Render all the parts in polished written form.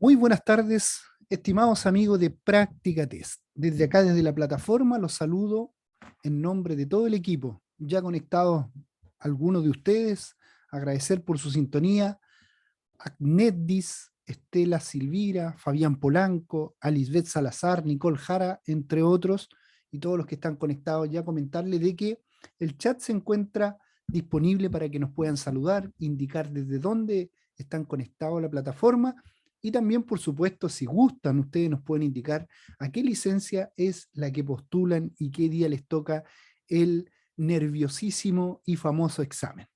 Muy buenas tardes, estimados amigos de Práctica Test. Desde acá, desde la plataforma, los saludo en nombre de todo el equipo. Ya conectados algunos de ustedes, agradecer por su sintonía. Agnetdis, Estela Silvira, Fabián Polanco, Alisbeth Salazar, Nicole Jara, entre otros, y todos los que están conectados, ya comentarles de que el chat se encuentra disponible para que nos puedan saludar, indicar desde dónde están conectados a la plataforma y también, por supuesto, si gustan, ustedes nos pueden indicar a qué licencia es la que postulan y qué día les toca el nerviosísimo y famoso examen.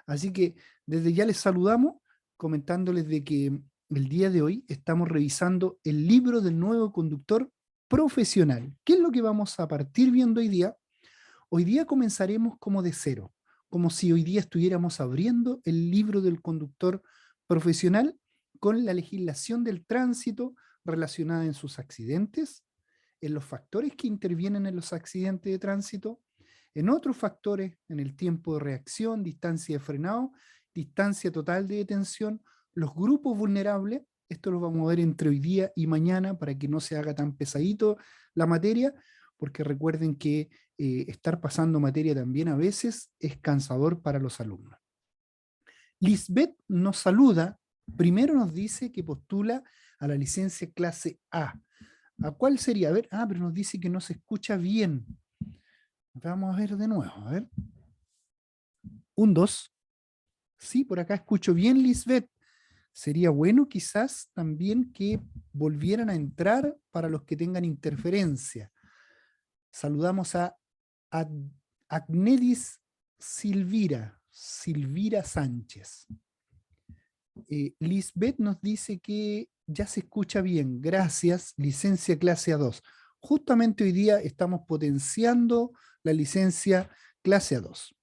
Así que desde ya les saludamos comentándoles de que el día de hoy estamos revisando el libro del nuevo conductor profesional. ¿Qué es lo que vamos a partir viendo hoy día? Hoy día comenzaremos como de cero, como si hoy día estuviéramos abriendo el libro del conductor profesional con la legislación del tránsito relacionada en sus accidentes, en los factores que intervienen en los accidentes de tránsito, en otros factores, en el tiempo de reacción, distancia de frenado, distancia total de detención, los grupos vulnerables. Esto lo vamos a ver entre hoy día y mañana para que no se haga tan pesadito la materia, porque recuerden que estar pasando materia también a veces es cansador para los alumnos. Lisbeth nos saluda, primero nos dice que postula a la licencia clase A. ¿A cuál sería? A ver, pero nos dice que no se escucha bien. Vamos a ver de nuevo, a ver. Un, dos. Sí, por acá escucho bien, Lisbeth. Sería bueno quizás también que volvieran a entrar para los que tengan interferencia. Saludamos a Agnedis Silvira Sánchez. Lisbeth nos dice que ya se escucha bien. Gracias, licencia clase A2. Justamente hoy día estamos potenciando la licencia clase A2.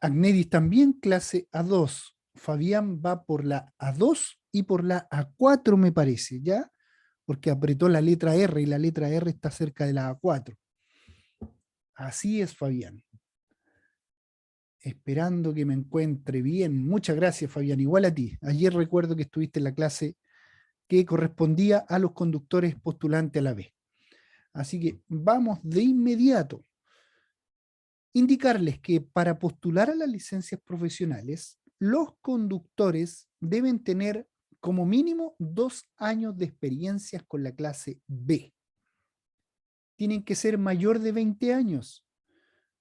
Agnedis también clase A2. Fabián va por la A2 y por la A4 me parece, ¿ya? Porque apretó la letra R y la letra R está cerca de la A4. Así es, Fabián. Esperando que me encuentre bien. Muchas gracias, Fabián. Igual a ti. Ayer recuerdo que estuviste en la clase que correspondía a los conductores postulantes a la B. Así que vamos de inmediato. Indicarles que para postular a las licencias profesionales, los conductores deben tener como mínimo 2 años de experiencias con la clase B. Tienen que ser mayor de 20 años.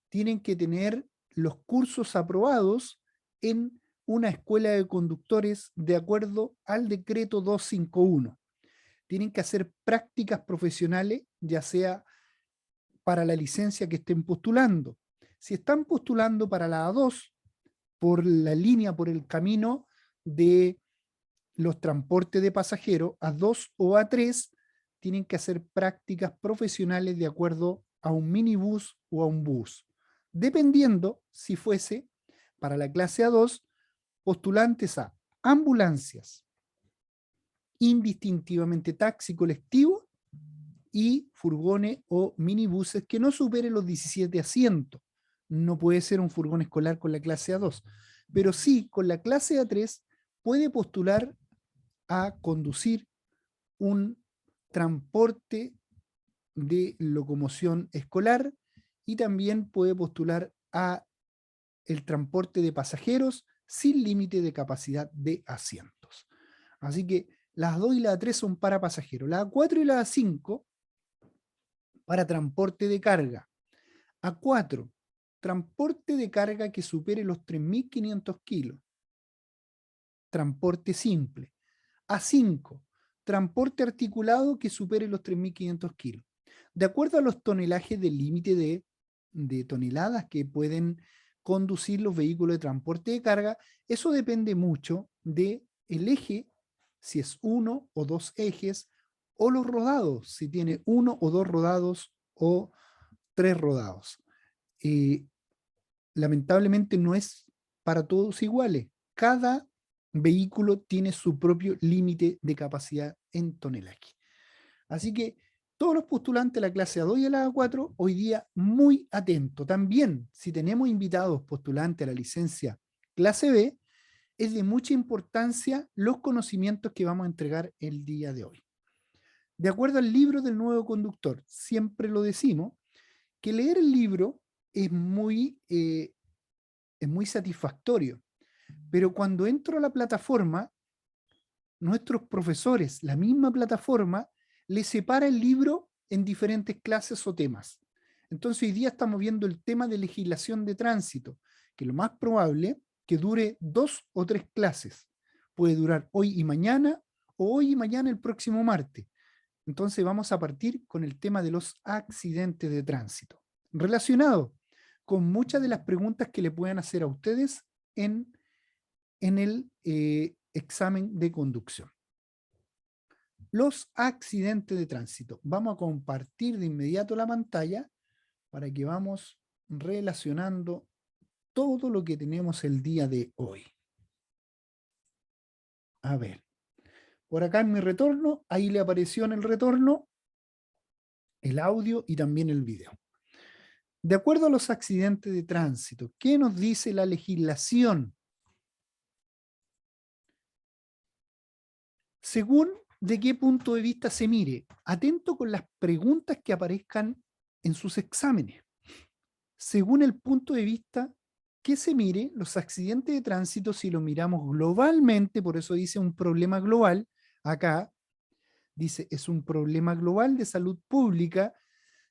Tienen que tener los cursos aprobados en una escuela de conductores de acuerdo al decreto 251. Tienen que hacer prácticas profesionales, ya sea para la licencia que estén postulando. Si están postulando para la A2, por la línea, por el camino de los transportes de pasajeros, A2 o A3, tienen que hacer prácticas profesionales de acuerdo a un minibús o a un bus. Dependiendo si fuese para la clase A2, postulantes a ambulancias, indistintivamente taxi colectivo y furgones o minibuses que no superen los 17 asientos. No puede ser un furgón escolar con la clase A2, pero sí con la clase A3 puede postular a conducir un transporte de locomoción escolar y también puede postular a el transporte de pasajeros sin límite de capacidad de asientos. Así que las 2 y la A3 son para pasajeros, la A4 y la A5 para transporte de carga. A4, transporte de carga que supere los 3.500 kilos, transporte simple. A5, transporte articulado que supere los 3.500 kilos. De acuerdo a los tonelajes del límite de toneladas que pueden conducir los vehículos de transporte de carga, eso depende mucho del eje, si es 1 o 2 ejes, o los rodados, si tiene 1 o 2 rodados o 3 rodados. Lamentablemente no es para todos iguales. Cada vehículo tiene su propio límite de capacidad en tonelaje. Así que todos los postulantes de la clase A2 y a la A4 hoy día muy atentos. También, si tenemos invitados postulantes a la licencia clase B, es de mucha importancia los conocimientos que vamos a entregar el día de hoy. De acuerdo al libro del nuevo conductor, siempre lo decimos, que leer el libro es muy satisfactorio, pero cuando entro a la plataforma, nuestros profesores, la misma plataforma, le separa el libro en diferentes clases o temas. Entonces hoy día estamos viendo el tema de legislación de tránsito, que lo más probable que dure 2 o 3 clases. Puede durar hoy y mañana, o hoy y mañana el próximo martes. Entonces vamos a partir con el tema de los accidentes de tránsito, relacionado con muchas de las preguntas que le puedan hacer a ustedes en el examen de conducción. Los accidentes de tránsito. Vamos a compartir de inmediato la pantalla para que vamos relacionando todo lo que tenemos el día de hoy. A ver, por acá en mi retorno, ahí le apareció en el retorno el audio y también el video. De acuerdo a los accidentes de tránsito, ¿qué nos dice la legislación? Según de qué punto de vista se mire, atento con las preguntas que aparezcan en sus exámenes. Según el punto de vista que se mire, los accidentes de tránsito, si lo miramos globalmente, por eso dice un problema global, acá dice es un problema global de salud pública,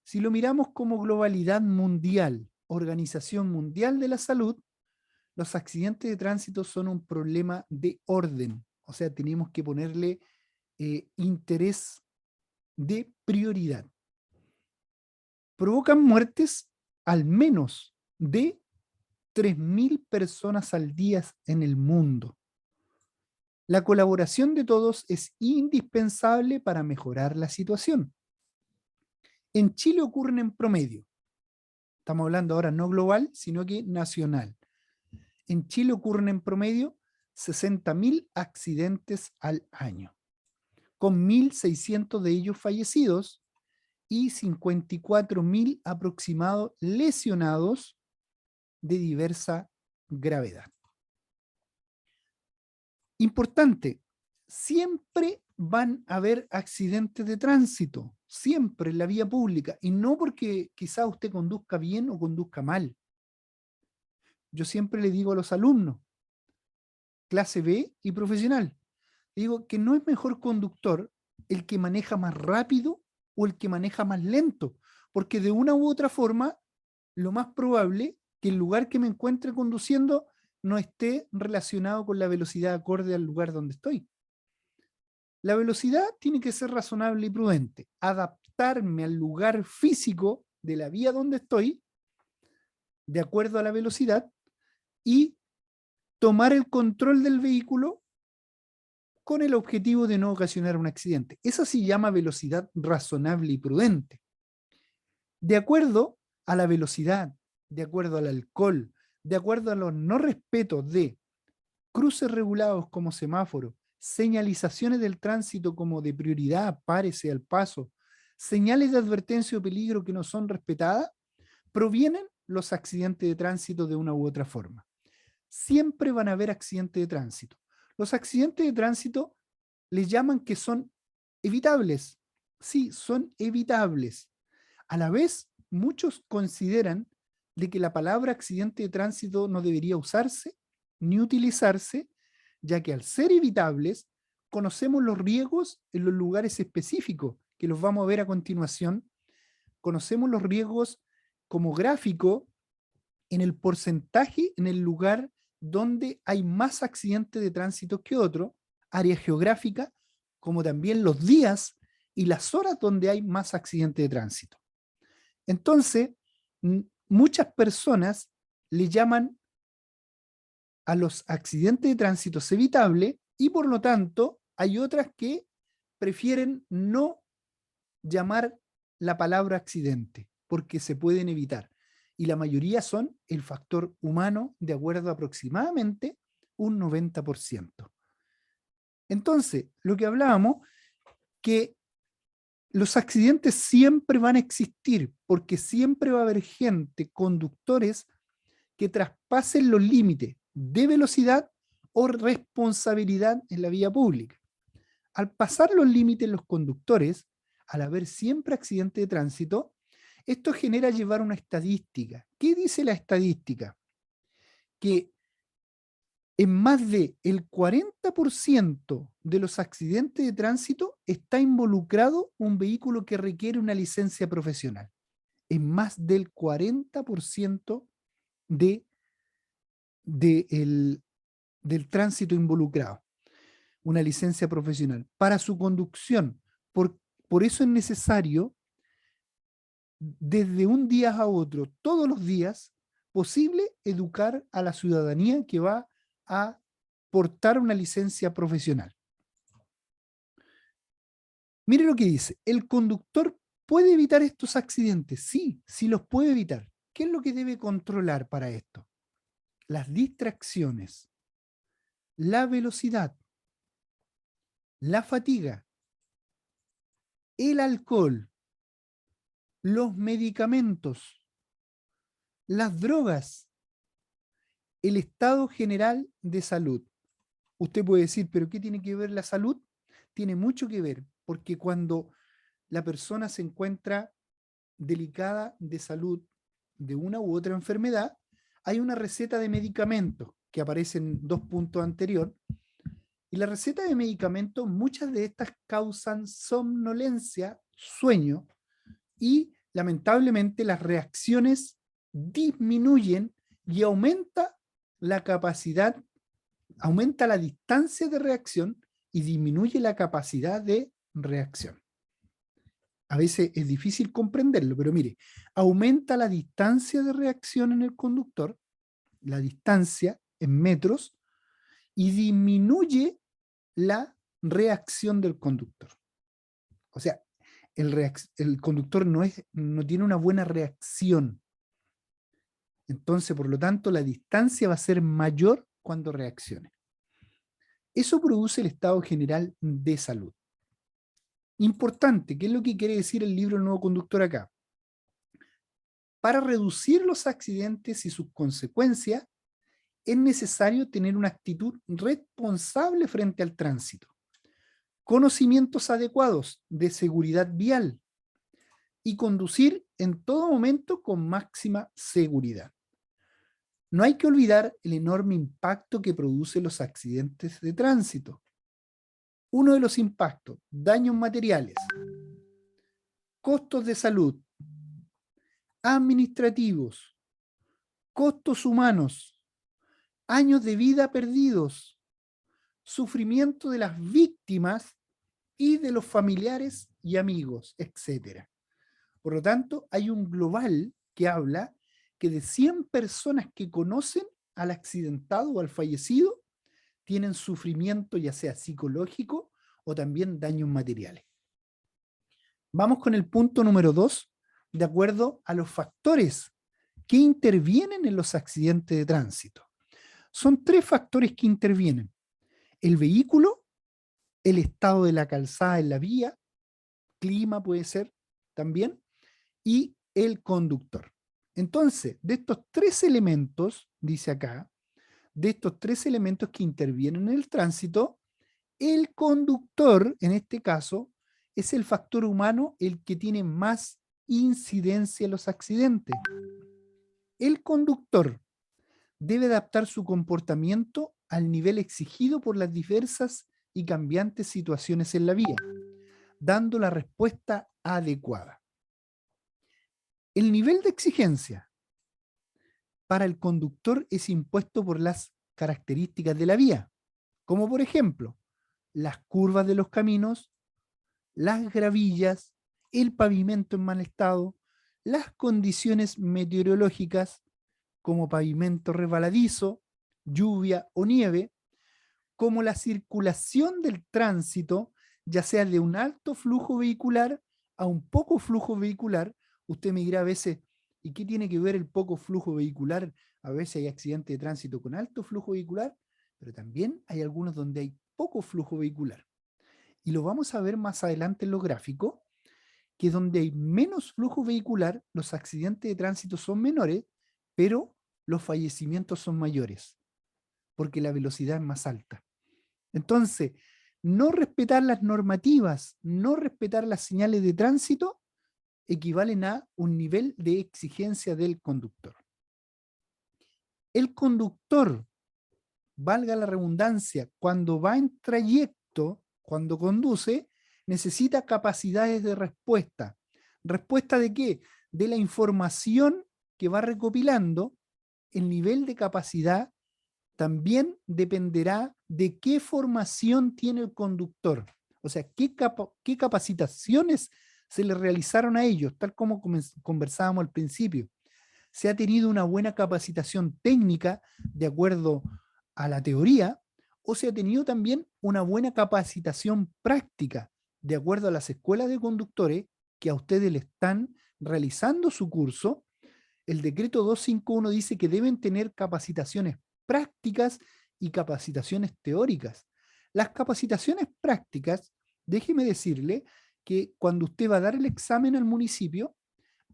si lo miramos como globalidad mundial, Organización Mundial de la Salud, los accidentes de tránsito son un problema de orden, o sea, tenemos que ponerle interés de prioridad. Provocan muertes al menos de 3.000 personas al día en el mundo. La colaboración de todos es indispensable para mejorar la situación. En Chile ocurren en promedio, estamos hablando ahora no global, sino que nacional. En Chile ocurren en promedio 60.000 accidentes al año, con 1.600 de ellos fallecidos y 54.000 aproximados lesionados de diversa gravedad. Importante, siempre van a haber accidentes de tránsito, siempre en la vía pública, y no porque quizá usted conduzca bien o conduzca mal. Yo siempre le digo a los alumnos, clase B y profesional, digo que no es mejor conductor el que maneja más rápido o el que maneja más lento, porque de una u otra forma, lo más probable que el lugar que me encuentre conduciendo no esté relacionado con la velocidad acorde al lugar donde estoy. La velocidad tiene que ser razonable y prudente, adaptarme al lugar físico de la vía donde estoy, de acuerdo a la velocidad, y tomar el control del vehículo con el objetivo de no ocasionar un accidente. Eso se llama velocidad razonable y prudente. De acuerdo a la velocidad, de acuerdo al alcohol, de acuerdo a los no respetos de cruces regulados como semáforo, señalizaciones del tránsito como de prioridad, párese al paso, señales de advertencia o peligro que no son respetadas, provienen los accidentes de tránsito de una u otra forma. Siempre van a haber accidentes de tránsito. Los accidentes de tránsito les llaman que son evitables. Sí, son evitables. A la vez, muchos consideran de que la palabra accidente de tránsito no debería usarse ni utilizarse, ya que al ser evitables, conocemos los riesgos en los lugares específicos, que los vamos a ver a continuación. Conocemos los riesgos como gráfico en el porcentaje, en el lugar donde hay más accidentes de tránsito que otro, área geográfica, como también los días y las horas donde hay más accidentes de tránsito. Entonces, muchas personas le llaman a los accidentes de tránsito evitables y por lo tanto hay otras que prefieren no llamar la palabra accidente porque se pueden evitar. Y la mayoría son el factor humano de acuerdo a aproximadamente un 90%. Entonces, lo que hablábamos, que los accidentes siempre van a existir porque siempre va a haber gente, conductores, que traspasen los límites de velocidad o responsabilidad en la vía pública. Al pasar los límites los conductores, al haber siempre accidente de tránsito, esto genera llevar una estadística. ¿Qué dice la estadística? Que en más del 40% de los accidentes de tránsito está involucrado un vehículo que requiere una licencia profesional. En más del 40% del tránsito involucrado, una licencia profesional para su conducción. Por eso es necesario, desde un día a otro, todos los días, posible educar a la ciudadanía que va a portar una licencia profesional. Mire lo que dice, el conductor puede evitar estos accidentes. Sí, sí los puede evitar. ¿Qué es lo que debe controlar para esto? Las distracciones, la velocidad, la fatiga, el alcohol, los medicamentos, las drogas, el estado general de salud. Usted puede decir, ¿pero qué tiene que ver la salud? Tiene mucho que ver, porque cuando la persona se encuentra delicada de salud de una u otra enfermedad, hay una receta de medicamentos que aparece en 2 puntos anteriores. Y la receta de medicamentos, muchas de estas causan somnolencia, sueño, y lamentablemente las reacciones disminuyen y aumenta la capacidad, aumenta la distancia de reacción y disminuye la capacidad de reacción. A veces es difícil comprenderlo, pero mire, aumenta la distancia de reacción en el conductor, la distancia en metros, y disminuye la reacción del conductor. O sea, el conductor no tiene una buena reacción. Entonces, por lo tanto, la distancia va a ser mayor cuando reaccione. Eso produce el estado general de salud. Importante, ¿qué es lo que quiere decir el libro El nuevo conductor acá? Para reducir los accidentes y sus consecuencias, es necesario tener una actitud responsable frente al tránsito, conocimientos adecuados de seguridad vial y conducir en todo momento con máxima seguridad. No hay que olvidar el enorme impacto que producen los accidentes de tránsito. Uno de los impactos, daños materiales, costos de salud, administrativos, costos humanos, años de vida perdidos, sufrimiento de las víctimas y de los familiares y amigos, etc. Por lo tanto, hay un global que habla que de 100 personas que conocen al accidentado o al fallecido, tienen sufrimiento ya sea psicológico o también daños materiales. Vamos con el punto número 2, de acuerdo a los factores que intervienen en los accidentes de tránsito. Son 3 factores que intervienen: el vehículo, el estado de la calzada en la vía, clima puede ser también, y el conductor. Entonces, de estos 3 elementos, dice acá, de estos 3 elementos que intervienen en el tránsito, el conductor, en este caso, es el factor humano el que tiene más incidencia en los accidentes. El conductor debe adaptar su comportamiento al nivel exigido por las diversas y cambiantes situaciones en la vía, dando la respuesta adecuada. El nivel de exigencia para el conductor es impuesto por las características de la vía, como por ejemplo, las curvas de los caminos, las gravillas, el pavimento en mal estado, las condiciones meteorológicas, como pavimento resbaladizo, lluvia o nieve, como la circulación del tránsito, ya sea de un alto flujo vehicular a un poco flujo vehicular. Usted me dirá a veces, ¿y qué tiene que ver el poco flujo vehicular? A veces hay accidentes de tránsito con alto flujo vehicular, pero también hay algunos donde hay poco flujo vehicular. Y lo vamos a ver más adelante en los gráficos, que donde hay menos flujo vehicular, los accidentes de tránsito son menores, pero los fallecimientos son mayores. porque la velocidad es más alta. Entonces, no respetar las normativas, no respetar las señales de tránsito, equivalen a un nivel de exigencia del conductor. El conductor, valga la redundancia, cuando va en trayecto, cuando conduce, necesita capacidades de respuesta. ¿Respuesta de qué? De la información que va recopilando. El nivel de capacidad también dependerá de qué formación tiene el conductor. O sea, qué capacitaciones se le realizaron a ellos, tal como conversábamos al principio. Se ha tenido una buena capacitación técnica de acuerdo a la teoría, o se ha tenido también una buena capacitación práctica de acuerdo a las escuelas de conductores que a ustedes le están realizando su curso. El decreto 251 dice que deben tener capacitaciones prácticas y capacitaciones teóricas. Las capacitaciones prácticas, déjeme decirle que cuando usted va a dar el examen al municipio,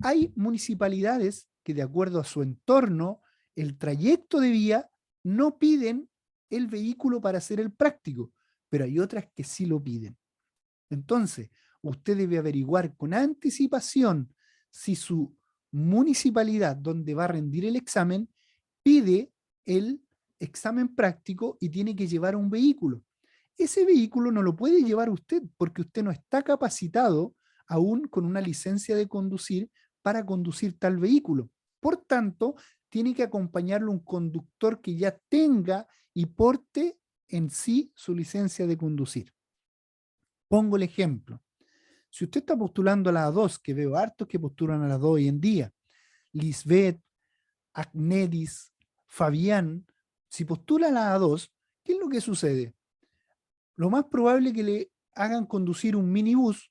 hay municipalidades que de acuerdo a su entorno, el trayecto de vía, no piden el vehículo para hacer el práctico, pero hay otras que sí lo piden. Entonces, usted debe averiguar con anticipación si su municipalidad donde va a rendir el examen pide el examen práctico y tiene que llevar un vehículo. Ese vehículo no lo puede llevar usted porque usted no está capacitado aún con una licencia de conducir para conducir tal vehículo. Por tanto, tiene que acompañarlo un conductor que ya tenga y porte en sí su licencia de conducir. Pongo el ejemplo. Si usted está postulando a la A2, que veo hartos que postulan a la A2 hoy en día, Lisbeth, Agnedis, Fabián, si postula a la A2, ¿qué es lo que sucede? Lo más probable es que le hagan conducir un minibús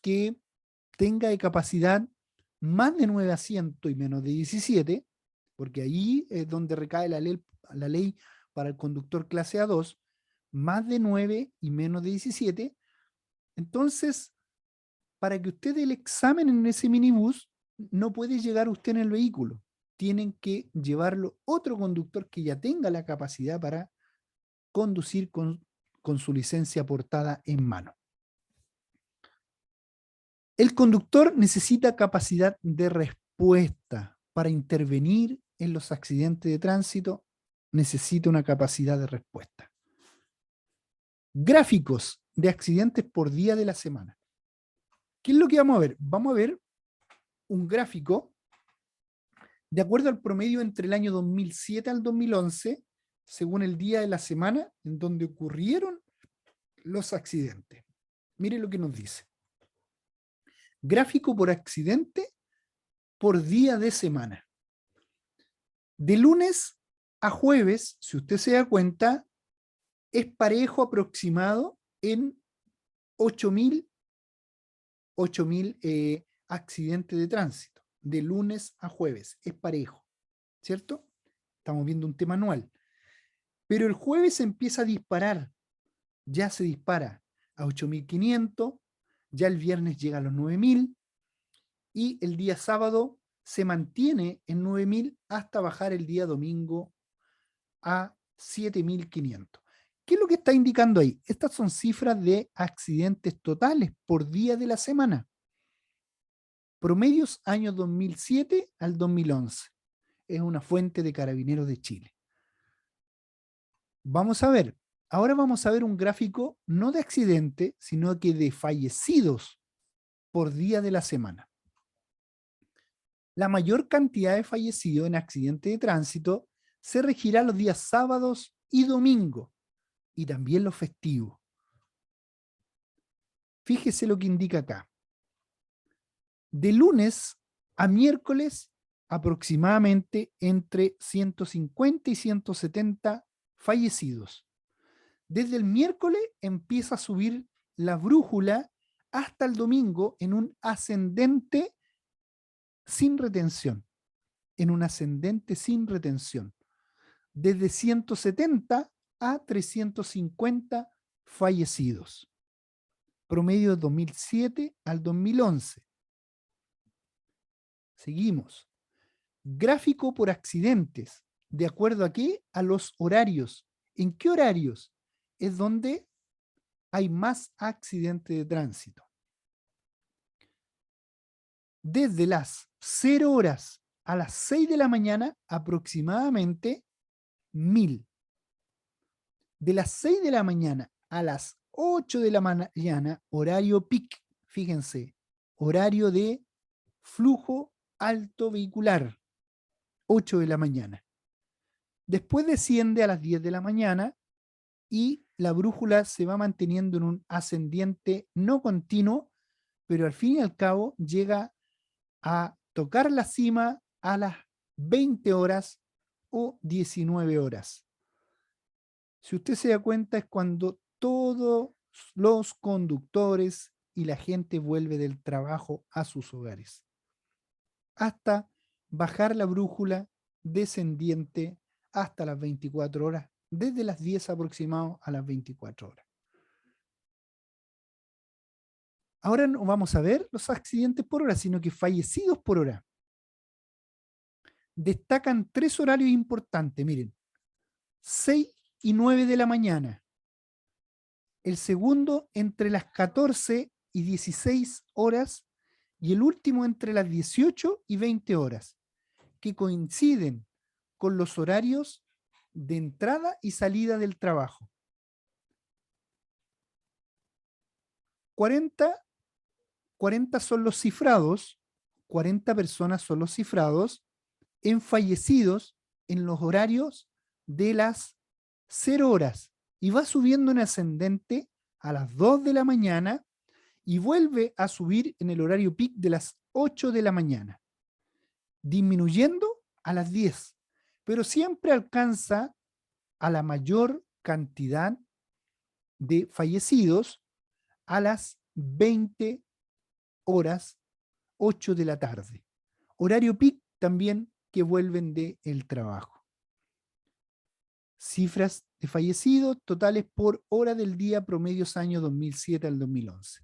que tenga de capacidad más de 9 asientos y menos de 17, porque ahí es donde recae la ley para el conductor clase A2, más de 9 y menos de 17. Entonces, para que usted dé el examen en ese minibús, no puede llegar usted en el vehículo. Tienen que llevarlo otro conductor que ya tenga la capacidad para conducir con su licencia portada en mano. El conductor necesita capacidad de respuesta para intervenir en los accidentes de tránsito. Necesita una capacidad de respuesta. Gráficos de accidentes por día de la semana. ¿Qué es lo que vamos a ver? Vamos a ver un gráfico de acuerdo al promedio entre el año 2007 al 2011, según el día de la semana en donde ocurrieron los accidentes. Mire lo que nos dice. Gráfico por accidente por día de semana. De lunes a jueves, si usted se da cuenta, es parejo aproximado en 8.000 accidentes de tránsito. De lunes a jueves, es parejo, ¿cierto? Estamos viendo un tema anual. Pero el jueves empieza a disparar, ya se dispara a 8.500, ya el viernes llega a los 9.000 y el día sábado se mantiene en 9.000 hasta bajar el día domingo a 7.500. ¿Qué es lo que está indicando ahí? Estas son cifras de accidentes totales por día de la semana. Promedios años 2007 al 2011. Es una fuente de Carabineros de Chile. Vamos a ver. Ahora vamos a ver un gráfico no de accidente, sino que de fallecidos por día de la semana. La mayor cantidad de fallecidos en accidentes de tránsito se regirá los días sábados y domingos, y también los festivos. Fíjese lo que indica acá. De lunes a miércoles, aproximadamente entre 150 y 170 fallecidos. Desde el miércoles empieza a subir la brújula hasta el domingo en un ascendente sin retención. En un ascendente sin retención. Desde 170 a 350 fallecidos. Promedio de 2007 al 2011. Seguimos. Gráfico por accidentes ¿De acuerdo a qué? A los horarios. ¿En qué horarios? Es donde hay más accidentes de tránsito. Desde las 0 horas a las 6 de la mañana, aproximadamente 1000. De las 6 de la mañana a las 8 de la mañana, horario peak, fíjense, horario de flujo alto vehicular, 8 de la mañana. Después desciende a las 10 de la mañana y la brújula se va manteniendo en un ascendiente no continuo, pero al fin y al cabo llega a tocar la cima a las 20 horas o 19 horas. Si usted se da cuenta, es cuando todos los conductores y la gente vuelve del trabajo a sus hogares, hasta bajar la brújula descendiente hasta las 24 horas, desde las 10 aproximado a las 24 horas. Ahora no vamos a ver los accidentes por hora, sino que fallecidos por hora. Destacan 3 horarios importantes, miren, 6 y 9 de la mañana. El segundo entre las 14 y 16 horas y el último entre las 18 y 20 horas, que coinciden con los horarios de entrada y salida del trabajo. 40 son los cifrados, 40 personas son los cifrados en fallecidos en los horarios de las 0 horas y va subiendo en ascendente a las 2 de la mañana y vuelve a subir en el horario peak de las 8 de la mañana, disminuyendo a las 10, pero siempre alcanza a la mayor cantidad de fallecidos a las 20 horas, 8 de la tarde. Horario peak también que vuelven del trabajo. Cifras de fallecidos totales por hora del día, promedios año 2007 al 2011.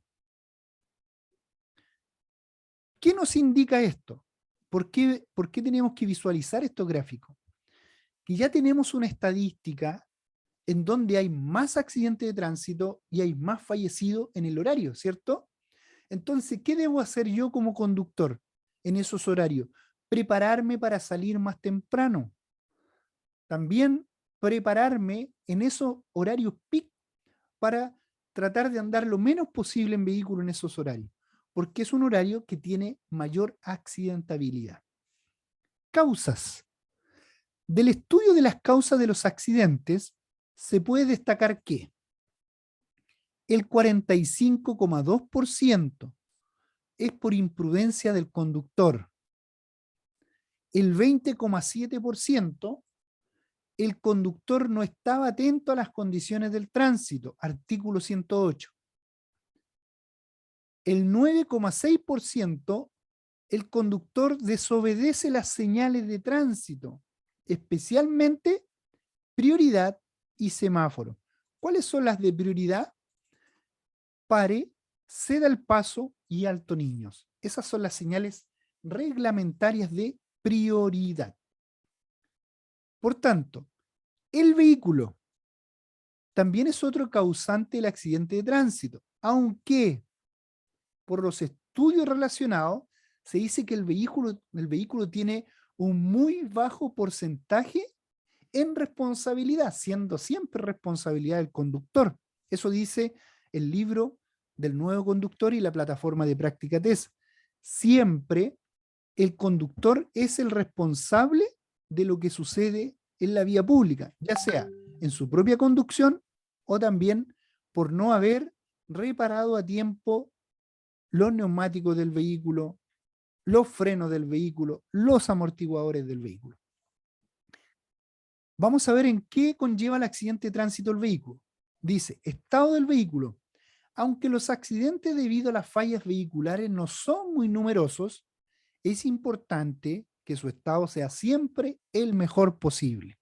¿Qué nos indica esto? ¿Por qué tenemos que visualizar estos gráficos? Que ya tenemos una estadística en donde hay más accidentes de tránsito y hay más fallecidos en el horario, ¿cierto? Entonces, ¿qué debo hacer yo como conductor en esos horarios? Prepararme para salir más temprano. También prepararme en esos horarios peak para tratar de andar lo menos posible en vehículo en esos horarios, porque es un horario que tiene mayor accidentabilidad. Causas. Del estudio de las causas de los accidentes, se puede destacar que el 45,2% es por imprudencia del conductor. El 20,7% el conductor no estaba atento a las condiciones del tránsito, artículo 108. El 9,6% el conductor desobedece las señales de tránsito, especialmente prioridad y semáforo. ¿Cuáles son las de prioridad? Pare, ceda el paso y alto niños. Esas son las señales reglamentarias de prioridad. Por tanto, el vehículo también es otro causante del accidente de tránsito, aunque por los estudios relacionados se dice que el vehículo tiene un muy bajo porcentaje en responsabilidad, siendo siempre responsabilidad del conductor. Eso dice el libro del nuevo conductor y la plataforma de práctica test. Siempre el conductor es el responsable de lo que sucede en la vía pública, ya sea en su propia conducción o también por no haber reparado a tiempo los neumáticos del vehículo, los frenos del vehículo, los amortiguadores del vehículo. Vamos a ver en qué conlleva el accidente de tránsito del vehículo. Dice, estado del vehículo. Aunque los accidentes debido a las fallas vehiculares no son muy numerosos, es importante que su estado sea siempre el mejor posible.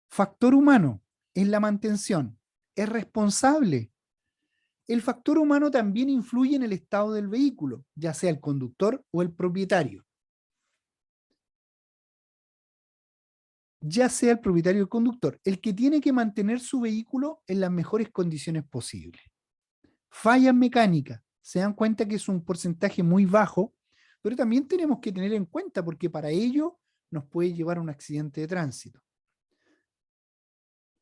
Factor humano en la mantención. Es responsable. El factor humano también influye en el estado del vehículo, ya sea el conductor o el propietario. ya sea el propietario o el conductor, el que tiene que mantener su vehículo en las mejores condiciones posibles. Fallas mecánicas, se dan cuenta que es un porcentaje muy bajo, pero también tenemos que tener en cuenta porque para ello nos puede llevar a un accidente de tránsito.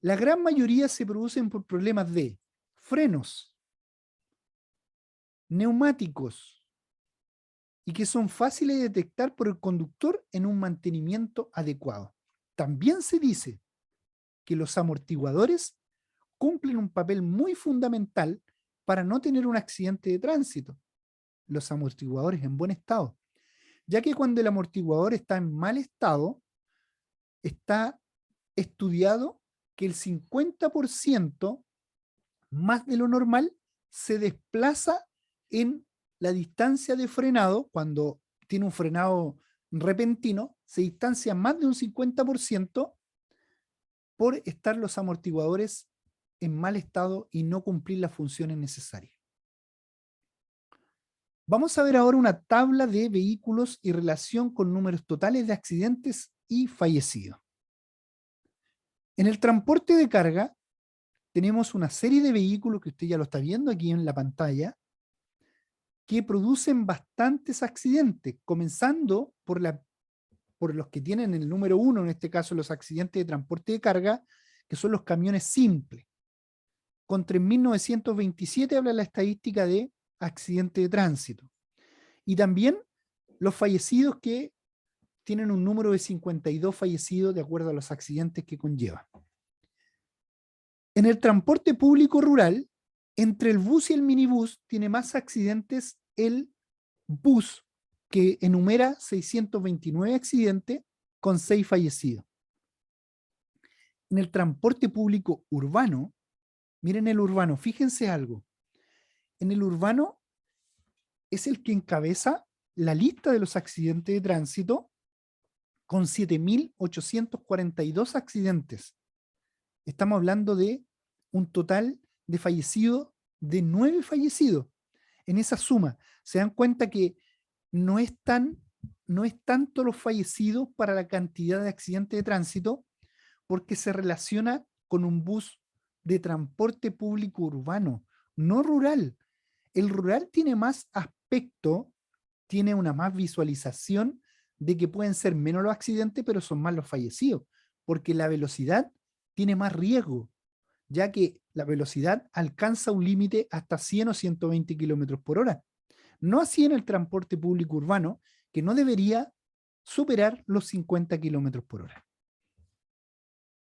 La gran mayoría se producen por problemas de frenos, neumáticos, y que son fáciles de detectar por el conductor en un mantenimiento adecuado. También se dice que los amortiguadores cumplen un papel muy fundamental para no tener un accidente de tránsito. Los amortiguadores en buen estado, ya que cuando el amortiguador está en mal estado, está estudiado que el 50% más de lo normal se desplaza en la distancia de frenado. Cuando tiene un frenado repentino, se distancia más de un 50% por estar los amortiguadores en mal estado y no cumplir las funciones necesarias. Vamos a ver ahora una tabla de vehículos y relación con números totales de accidentes y fallecidos. En el transporte de carga tenemos una serie de vehículos que usted ya lo está viendo aquí en la pantalla, que producen bastantes accidentes, comenzando por los que tienen el número 1, en este caso los accidentes de transporte de carga, que son los camiones simples. Con 3.927 habla la estadística de accidente de tránsito. Y también los fallecidos, que tienen un número de 52 fallecidos de acuerdo a los accidentes que conlleva. En el transporte público rural, entre el bus y el minibús, tiene más accidentes el bus, que enumera 629 accidentes con 6 fallecidos. En el transporte público urbano, miren el urbano, fíjense algo. En el urbano es el que encabeza la lista de los accidentes de tránsito con 7.842 accidentes. Estamos hablando de un total de fallecidos de 9 fallecidos. En esa suma, se dan cuenta que no es tanto los fallecidos para la cantidad de accidentes de tránsito, porque se relaciona con un bus de transporte público urbano, no rural. El rural tiene más aspecto, tiene una más visualización de que pueden ser menos los accidentes, pero son más los fallecidos, porque la velocidad tiene más riesgo, ya que la velocidad alcanza un límite hasta 100 o 120 kilómetros por hora. No así en el transporte público urbano, que no debería superar los 50 kilómetros por hora.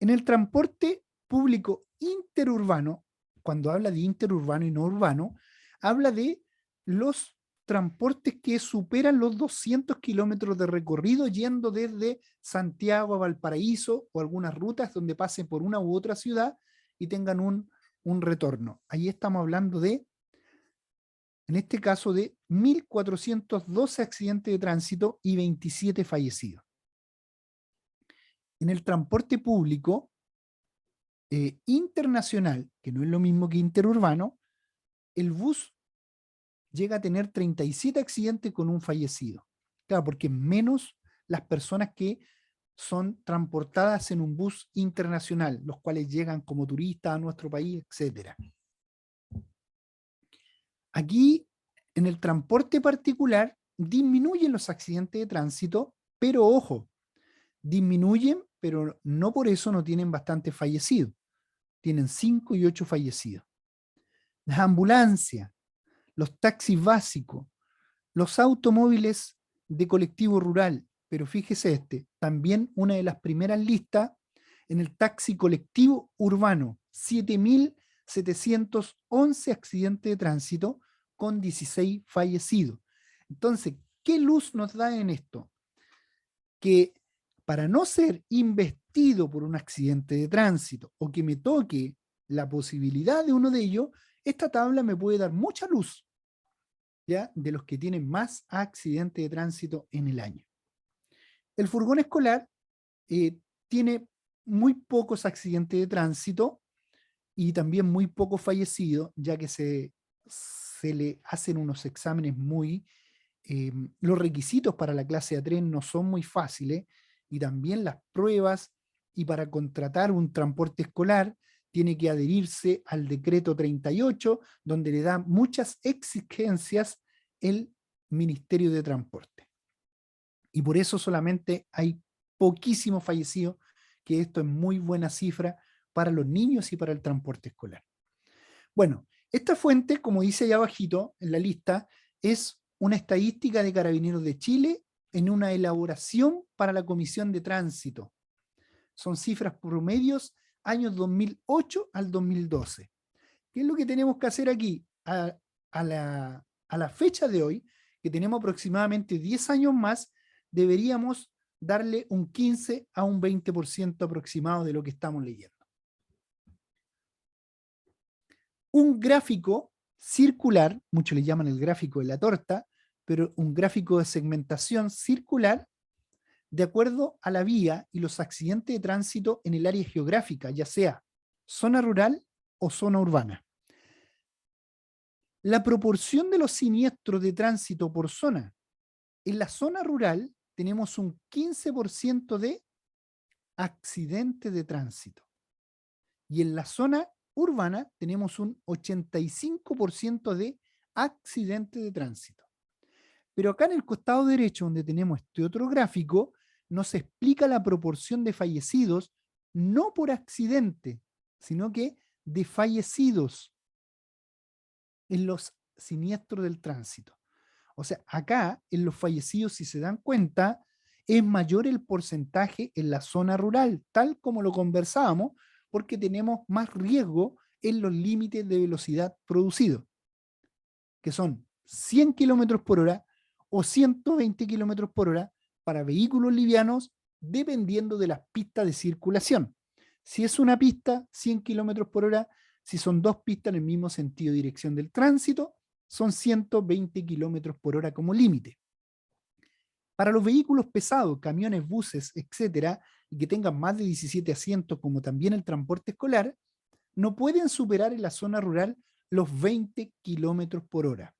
En el transporte público interurbano, cuando habla de interurbano y no urbano, habla de los transportes que superan los 200 kilómetros de recorrido yendo desde Santiago a Valparaíso, o algunas rutas donde pasen por una u otra ciudad y tengan un retorno. Ahí estamos hablando de, en este caso, de 1.412 accidentes de tránsito y 27 fallecidos. En el transporte público internacional, que no es lo mismo que interurbano, el bus llega a tener 37 accidentes con un fallecido. Claro, porque menos las personas que son transportadas en un bus internacional, los cuales llegan como turistas a nuestro país, etc. Aquí, en el transporte particular, disminuyen los accidentes de tránsito, pero ojo, disminuyen, pero no por eso no tienen bastantes fallecidos. Tienen 5 y 8 fallecidos. Las ambulancias, los taxis básicos, los automóviles de colectivo rural, pero fíjese también una de las primeras listas en el taxi colectivo urbano, 7.711 accidentes de tránsito con 16 fallecidos. Entonces, ¿qué luz nos da en esto? Que para no ser investido por un accidente de tránsito o que me toque la posibilidad de uno de ellos, esta tabla me puede dar mucha luz, ¿ya?, de los que tienen más accidentes de tránsito en el año. El furgón escolar tiene muy pocos accidentes de tránsito y también muy pocos fallecidos, ya que se le hacen unos exámenes muy... los requisitos para la clase A3 no son muy fáciles, y también las pruebas y para contratar un transporte escolar tiene que adherirse al decreto 38, donde le da muchas exigencias el Ministerio de Transporte. Y por eso solamente hay poquísimos fallecidos, que esto es muy buena cifra para los niños y para el transporte escolar. Bueno, esta fuente, como dice allá abajito en la lista, es una estadística de Carabineros de Chile en una elaboración para la Comisión de Tránsito. Son cifras promedios años 2008 al 2012. ¿Qué es lo que tenemos que hacer aquí? A la fecha de hoy, que tenemos aproximadamente 10 años más, deberíamos darle un 15 a un 20% aproximado de lo que estamos leyendo. Un gráfico circular, muchos le llaman el gráfico de la torta, pero un gráfico de segmentación circular de acuerdo a la vía y los accidentes de tránsito en el área geográfica, ya sea zona rural o zona urbana. La proporción de los siniestros de tránsito por zona. En la zona rural tenemos un 15% de accidentes de tránsito. Y en la zona urbana tenemos un 85% de accidentes de tránsito. Pero acá en el costado derecho, donde tenemos este otro gráfico, nos explica la proporción de fallecidos, no por accidente, sino que de fallecidos en los siniestros del tránsito. O sea, acá en los fallecidos, si se dan cuenta, es mayor el porcentaje en la zona rural, tal como lo conversábamos, porque tenemos más riesgo en los límites de velocidad producidos, que son 100 kilómetros por hora o 120 kilómetros por hora para vehículos livianos, dependiendo de las pistas de circulación. Si es una pista, 100 kilómetros por hora. Si son dos pistas en el mismo sentido de dirección del tránsito, son 120 kilómetros por hora como límite. Para los vehículos pesados, camiones, buses, etcétera, y que tengan más de 17 asientos, como también el transporte escolar, no pueden superar en la zona rural los 20 kilómetros por hora.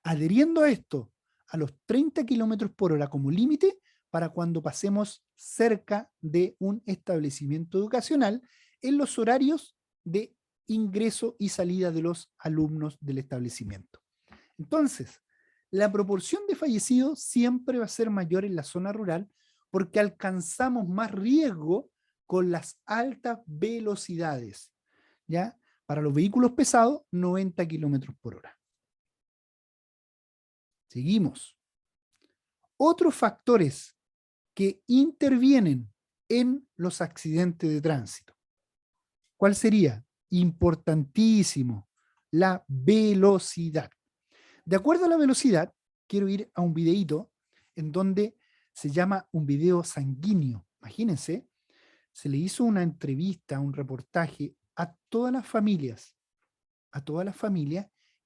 Adheriendo a esto, a los 30 kilómetros por hora como límite para cuando pasemos cerca de un establecimiento educacional en los horarios de ingreso y salida de los alumnos del establecimiento. Entonces, la proporción de fallecidos siempre va a ser mayor en la zona rural porque alcanzamos más riesgo con las altas velocidades, ¿ya? Para los vehículos pesados, 90 kilómetros por hora. Seguimos. Otros factores que intervienen en los accidentes de tránsito. ¿Cuál sería? Importantísimo, la velocidad. De acuerdo a la velocidad, quiero ir a un videíto en donde se llama un video sanguíneo. Imagínense, se le hizo una entrevista, un reportaje a todas las familias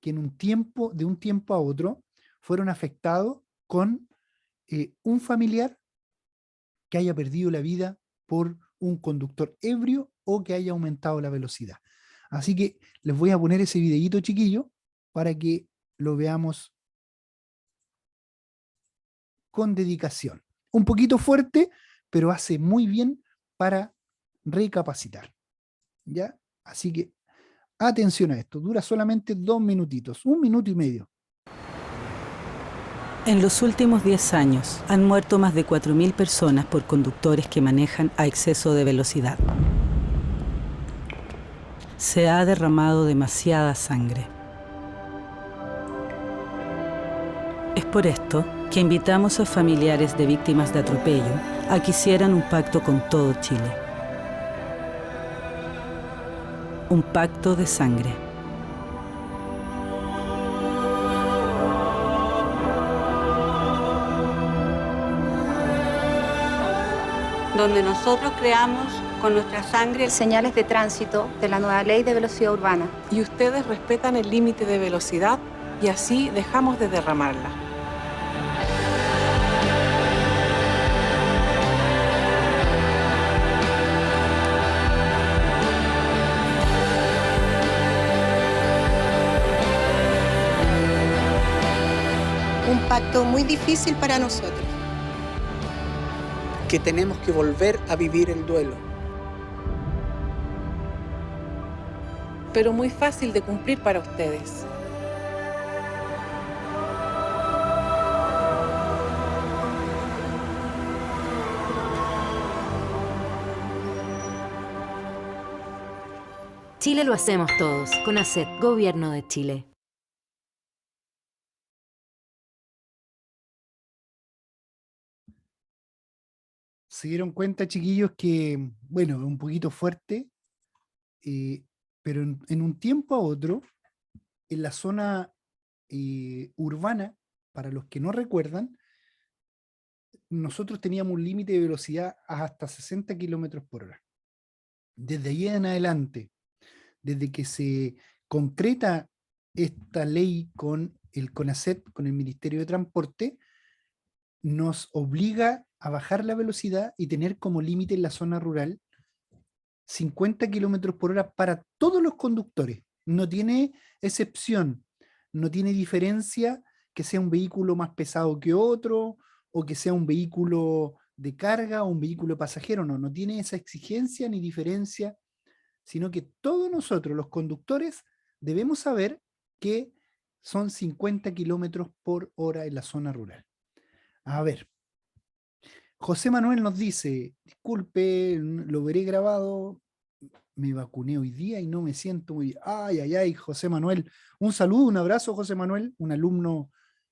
que de un tiempo a otro fueron afectados con un familiar que haya perdido la vida por un conductor ebrio o que haya aumentado la velocidad. Así que les voy a poner ese videíto, chiquillo, para que lo veamos con dedicación. Un poquito fuerte, pero hace muy bien para recapacitar, ¿ya? Así que atención a esto, dura solamente 2 minutitos, 1 minuto y medio. En los últimos 10 años han muerto más de 4.000 personas por conductores que manejan a exceso de velocidad. Se ha derramado demasiada sangre. Es por esto que invitamos a familiares de víctimas de atropello a que hicieran un pacto con todo Chile. Un pacto de sangre. Donde nosotros creamos con nuestra sangre señales de tránsito de la nueva ley de velocidad urbana. Y ustedes respetan el límite de velocidad y así dejamos de derramarla. Un pacto muy difícil para nosotros. Que tenemos que volver a vivir el duelo. pero muy fácil de cumplir para ustedes. Chile lo hacemos todos. CONACET, Gobierno de Chile. Se dieron cuenta, chiquillos, que, bueno, es un poquito fuerte, pero en un tiempo a otro, en la zona urbana, para los que no recuerdan, nosotros teníamos un límite de velocidad hasta 60 kilómetros por hora. Desde ahí en adelante, desde que se concreta esta ley con el CONACET, con el Ministerio de Transporte, nos obliga a bajar la velocidad y tener como límite en la zona rural 50 kilómetros por hora para todos los conductores. No tiene excepción, no tiene diferencia que sea un vehículo más pesado que otro, o que sea un vehículo de carga o un vehículo pasajero. No tiene esa exigencia ni diferencia, sino que todos nosotros, los conductores, debemos saber que son 50 kilómetros por hora en la zona rural. A ver, José Manuel nos dice, disculpe, lo veré grabado, me vacuné hoy día y no me siento muy bien. Ay, José Manuel. Un saludo, un abrazo, José Manuel, un alumno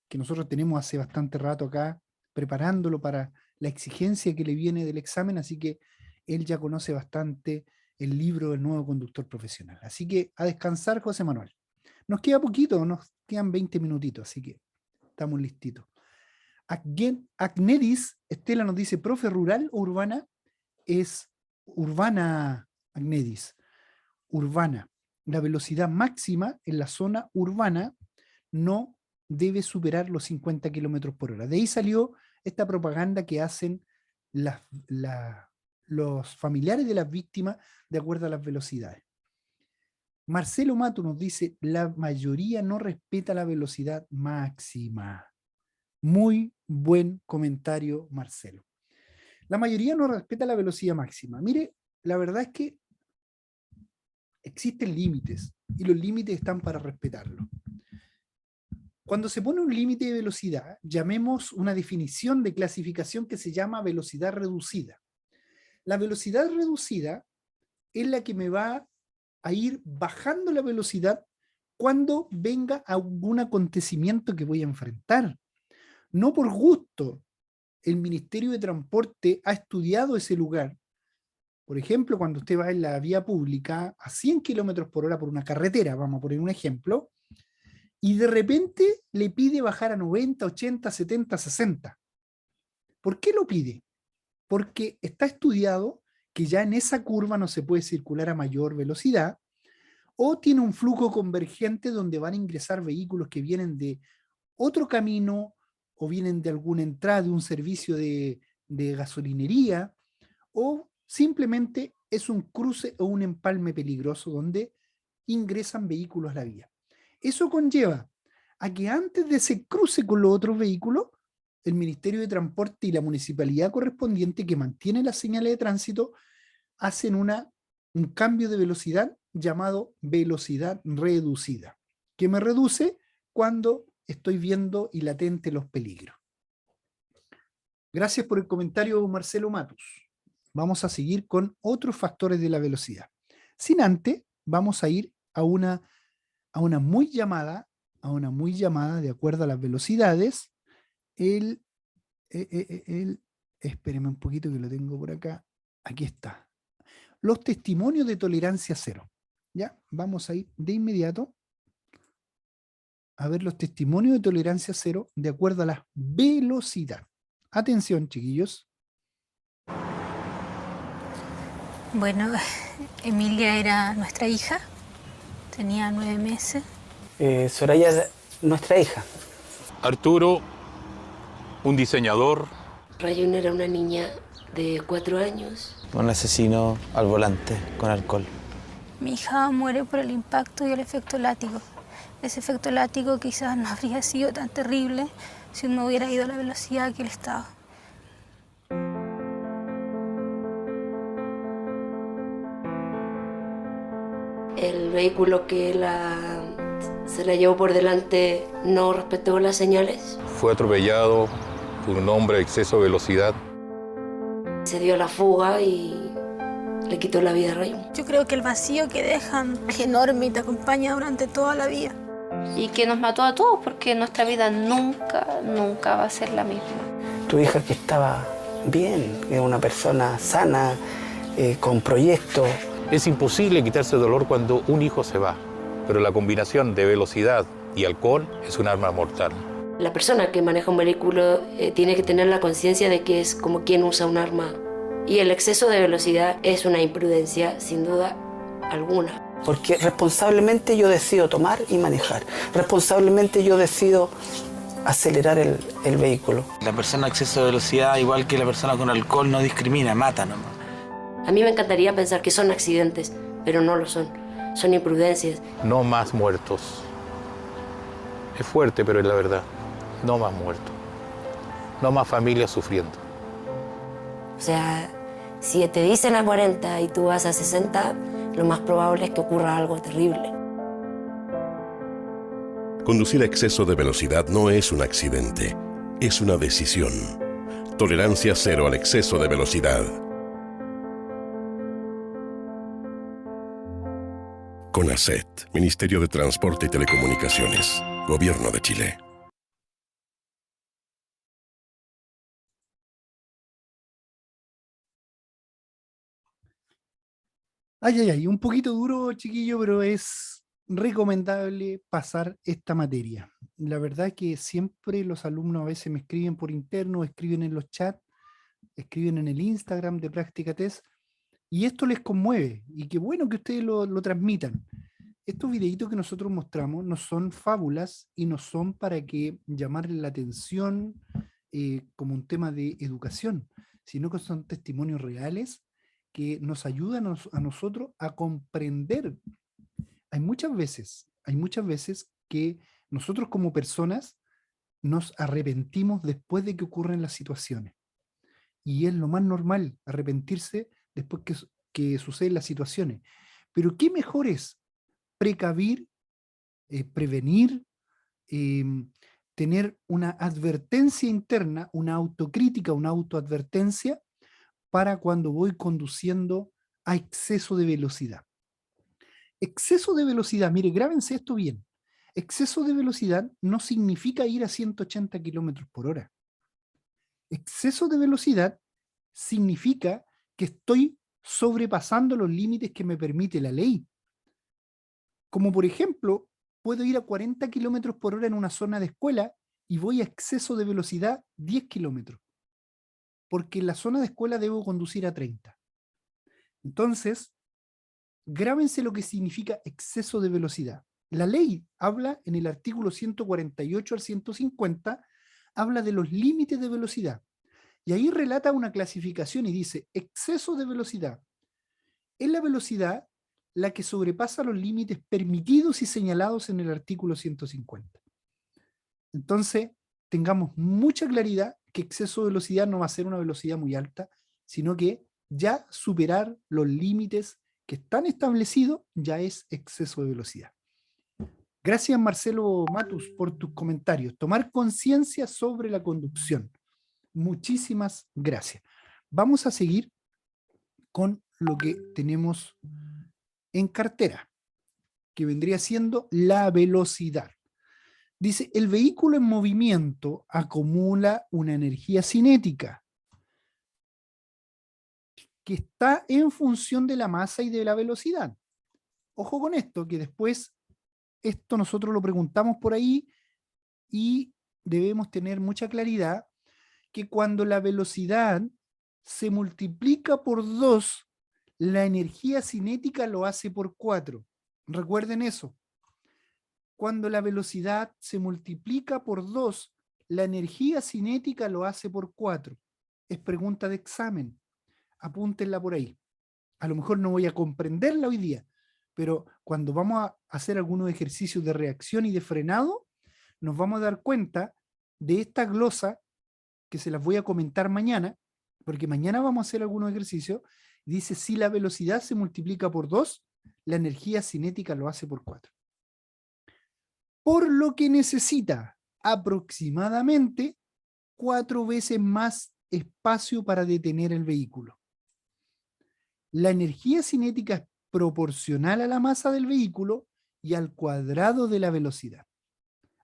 que nosotros tenemos hace bastante rato acá, preparándolo para la exigencia que le viene del examen, así que él ya conoce bastante el libro del nuevo conductor profesional. Así que a descansar, José Manuel. Nos queda poquito, nos quedan 20 minutitos, así que estamos listitos. Agnedis, Estela nos dice, ¿profe, rural o urbana? Es urbana, Agnedis, urbana. La velocidad máxima en la zona urbana no debe superar los 50 kilómetros por hora. De ahí salió esta propaganda que hacen los familiares de las víctimas de acuerdo a las velocidades. Marcelo Mato nos dice, la mayoría no respeta la velocidad máxima. Muy buen comentario, Marcelo. La mayoría no respeta la velocidad máxima. Mire, la verdad es que existen límites y los límites están para respetarlos. Cuando se pone un límite de velocidad, llamemos una definición de clasificación que se llama velocidad reducida. La velocidad reducida es la que me va a ir bajando la velocidad cuando venga algún acontecimiento que voy a enfrentar. No por gusto. El Ministerio de Transporte ha estudiado ese lugar. Por ejemplo, cuando usted va en la vía pública a 100 kilómetros por hora por una carretera, vamos a poner un ejemplo, y de repente le pide bajar a 90, 80, 70, 60. ¿Por qué lo pide? Porque está estudiado que ya en esa curva no se puede circular a mayor velocidad, o tiene un flujo convergente donde van a ingresar vehículos que vienen de otro camino o vienen de alguna entrada de un servicio de gasolinería, o simplemente es un cruce o un empalme peligroso donde ingresan vehículos a la vía. Eso conlleva a que antes de ese cruce con los otros vehículos, el Ministerio de Transporte y la municipalidad correspondiente que mantiene las señales de tránsito hacen un cambio de velocidad llamado velocidad reducida, que me reduce cuando estoy viendo y latente los peligros. Gracias por el comentario, Marcelo Matus. Vamos a seguir con otros factores de la velocidad. Sin antes, vamos a ir a una muy llamada, de acuerdo a las velocidades, espéreme un poquito que lo tengo por acá. Aquí está. Los testimonios de tolerancia cero. Ya, vamos a ir de inmediato a ver los testimonios de tolerancia cero de acuerdo a la velocidad. Atención, chiquillos. Bueno, Emilia era nuestra hija, tenía 9 meses. Soraya, nuestra hija. Arturo, un diseñador. Rayón era una niña de 4 años. Un asesino al volante con alcohol. Mi hija muere por el impacto y el efecto látigo. Ese efecto látigo quizás no habría sido tan terrible si no hubiera ido a la velocidad que él estaba. El vehículo que se la llevó por delante no respetó las señales. Fue atropellado por un hombre a exceso de velocidad. Se dio la fuga y le quitó la vida a Rayón. Yo creo que el vacío que dejan es enorme y te acompaña durante toda la vida. Y que nos mató a todos porque nuestra vida nunca, nunca va a ser la misma. Tu hija que estaba bien, era una persona sana, con proyectos. Es imposible quitarse el dolor cuando un hijo se va, pero la combinación de velocidad y alcohol es un arma mortal. La persona que maneja un vehículo tiene que tener la conciencia de que es como quien usa un arma. Y el exceso de velocidad es una imprudencia, sin duda alguna. Porque responsablemente yo decido tomar y manejar. Responsablemente yo decido acelerar el vehículo. La persona a exceso de velocidad, igual que la persona con alcohol, no discrimina, mata nomás. A mí me encantaría pensar que son accidentes, pero no lo son. Son imprudencias. No más muertos. Es fuerte, pero es la verdad. No más muertos. No más familias sufriendo. O sea, si te dicen a 40 y tú vas a 60, lo más probable es que ocurra algo terrible. Conducir a exceso de velocidad no es un accidente, es una decisión. Tolerancia cero al exceso de velocidad. CONACET, Ministerio de Transporte y Telecomunicaciones, Gobierno de Chile. Ay, un poquito duro, chiquillo, pero es recomendable pasar esta materia. La verdad es que siempre los alumnos a veces me escriben por interno, escriben en los chats, escriben en el Instagram de Práctica Test, y esto les conmueve, y qué bueno que ustedes lo transmitan. Estos videitos que nosotros mostramos no son fábulas y no son para que llamarle la atención como un tema de educación, sino que son testimonios reales que nos ayudan a nosotros a comprender. Hay muchas veces que nosotros como personas nos arrepentimos después de que ocurren las situaciones. Y es lo más normal, arrepentirse después que suceden las situaciones. Pero ¿qué mejor es prevenir, tener una advertencia interna, una autocrítica, una autoadvertencia, para cuando voy conduciendo a exceso de velocidad? Exceso de velocidad, mire, grábense esto bien. Exceso de velocidad no significa ir a 180 kilómetros por hora. Exceso de velocidad significa que estoy sobrepasando los límites que me permite la ley. Como por ejemplo, puedo ir a 40 kilómetros por hora en una zona de escuela y voy a exceso de velocidad 10 kilómetros. Porque en la zona de escuela debo conducir a 30. Entonces, grábense lo que significa exceso de velocidad. La ley habla en el artículo 148 al 150, habla de los límites de velocidad. Y ahí relata una clasificación y dice, exceso de velocidad es la velocidad la que sobrepasa los límites permitidos y señalados en el artículo 150. Entonces, tengamos mucha claridad que exceso de velocidad no va a ser una velocidad muy alta, sino que ya superar los límites que están establecidos ya es exceso de velocidad. Gracias, Marcelo Matus, por tus comentarios. Tomar conciencia sobre la conducción. Muchísimas gracias. Vamos a seguir con lo que tenemos en cartera, que vendría siendo la velocidad. Dice, el vehículo en movimiento acumula una energía cinética que está en función de la masa y de la velocidad. Ojo con esto, que después esto nosotros lo preguntamos por ahí y debemos tener mucha claridad que cuando la velocidad se multiplica por 2, la energía cinética lo hace por 4. Recuerden eso. Cuando la velocidad se multiplica por 2, la energía cinética lo hace por 4. Es pregunta de examen. Apúntenla por ahí. A lo mejor no voy a comprenderla hoy día, pero cuando vamos a hacer algunos ejercicios de reacción y de frenado, nos vamos a dar cuenta de esta glosa que se las voy a comentar mañana, porque mañana vamos a hacer algunos ejercicios. Dice, si la velocidad se multiplica por 2, la energía cinética lo hace por 4. Por lo que necesita aproximadamente 4 veces más espacio para detener el vehículo. La energía cinética es proporcional a la masa del vehículo y al cuadrado de la velocidad.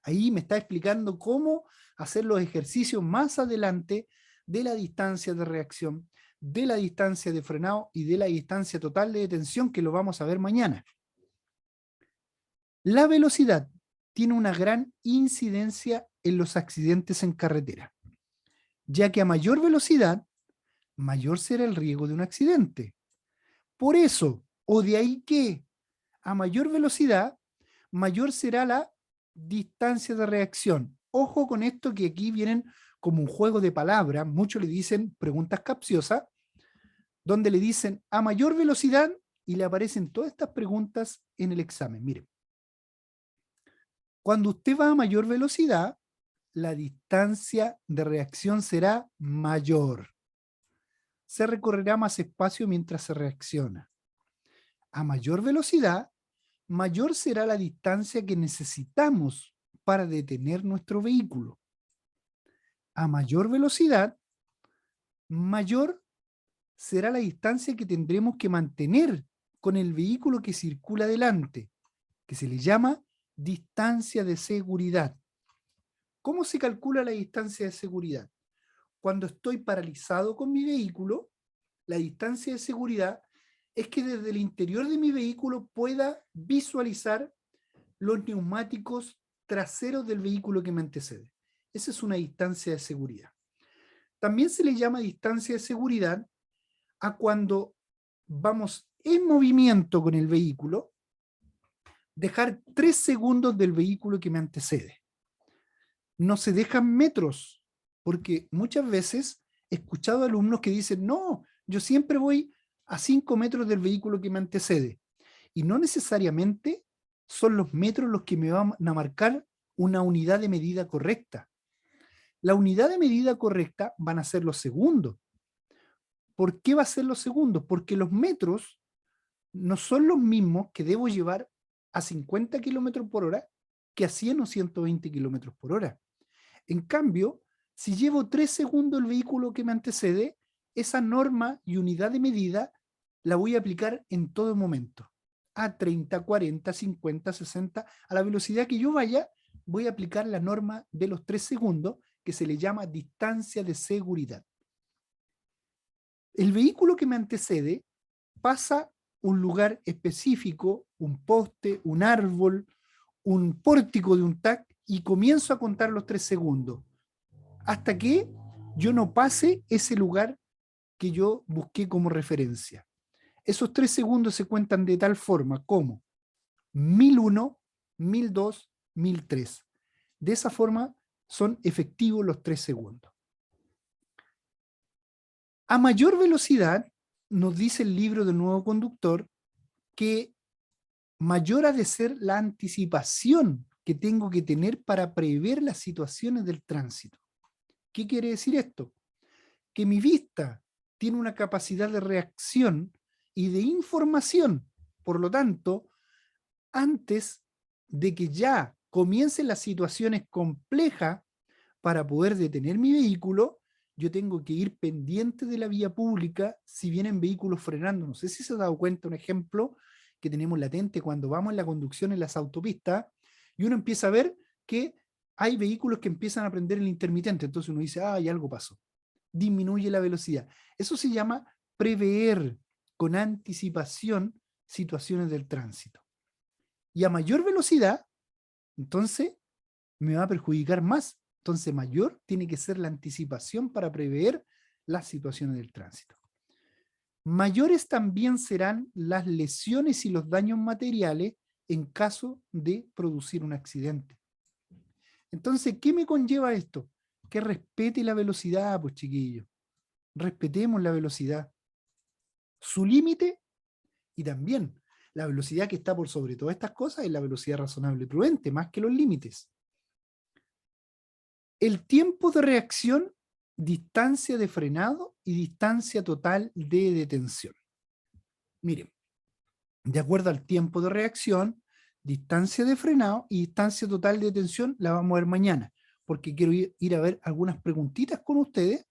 Ahí me está explicando cómo hacer los ejercicios más adelante de la distancia de reacción, de la distancia de frenado y de la distancia total de detención, que lo vamos a ver mañana. La velocidad tiene una gran incidencia en los accidentes en carretera, ya que a mayor velocidad, mayor será el riesgo de un accidente. Por eso, o de ahí que a mayor velocidad, mayor será la distancia de reacción. Ojo con esto, que aquí vienen como un juego de palabras, muchos le dicen preguntas capciosas, donde le dicen a mayor velocidad y le aparecen todas estas preguntas en el examen. Miren, cuando usted va a mayor velocidad, la distancia de reacción será mayor. Se recorrerá más espacio mientras se reacciona. A mayor velocidad, mayor será la distancia que necesitamos para detener nuestro vehículo. A mayor velocidad, mayor será la distancia que tendremos que mantener con el vehículo que circula delante, que se le llama distancia de seguridad. ¿Cómo se calcula la distancia de seguridad? Cuando estoy paralizado con mi vehículo, la distancia de seguridad es que desde el interior de mi vehículo pueda visualizar los neumáticos traseros del vehículo que me antecede. Esa es una distancia de seguridad. También se le llama distancia de seguridad a cuando vamos en movimiento con el vehículo, dejar 3 segundos del vehículo que me antecede. No se dejan metros, porque muchas veces he escuchado alumnos que dicen, no, yo siempre voy a 5 metros del vehículo que me antecede. Y no necesariamente son los metros los que me van a marcar una unidad de medida correcta. La unidad de medida correcta van a ser los segundos. ¿Por qué va a ser los segundos? Porque los metros no son los mismos que debo llevar a 50 kilómetros por hora que a 100 o 120 kilómetros por hora. En cambio, si llevo 3 segundos el vehículo que me antecede, esa norma y unidad de medida la voy a aplicar en todo momento. A 30, 40, 50, 60, a la velocidad que yo vaya, voy a aplicar la norma de los 3 segundos, que se le llama distancia de seguridad. El vehículo que me antecede pasa un lugar específico, un poste, un árbol, un pórtico de un TAC, y comienzo a contar los 3 segundos, hasta que yo no pase ese lugar que yo busqué como referencia. Esos 3 segundos se cuentan de tal forma como 1001, 1002, 1003. De esa forma son efectivos los 3 segundos. A mayor velocidad, nos dice el libro del nuevo conductor, que mayor ha de ser la anticipación que tengo que tener para prever las situaciones del tránsito. ¿Qué quiere decir esto? Que mi vista tiene una capacidad de reacción y de información. Por lo tanto, antes de que ya comiencen las situaciones complejas para poder detener mi vehículo, yo tengo que ir pendiente de la vía pública si vienen vehículos frenando. No sé si se ha dado cuenta, un ejemplo que tenemos latente cuando vamos en la conducción en las autopistas, y uno empieza a ver que hay vehículos que empiezan a prender el intermitente. Entonces uno dice, y algo pasó. Disminuye la velocidad. Eso se llama prever con anticipación situaciones del tránsito. Y a mayor velocidad, entonces me va a perjudicar más. Entonces mayor tiene que ser la anticipación para prever las situaciones del tránsito. Mayores también serán las lesiones y los daños materiales en caso de producir un accidente. Entonces, ¿qué me conlleva esto? Que respete la velocidad, pues chiquillos. Respetemos la velocidad. Su límite, y también la velocidad que está por sobre todas estas cosas es la velocidad razonable y prudente, más que los límites. El tiempo de reacción, distancia de frenado y distancia total de detención. Miren, de acuerdo al tiempo de reacción, distancia de frenado y distancia total de detención la vamos a ver mañana, porque quiero ir a ver algunas preguntitas con ustedes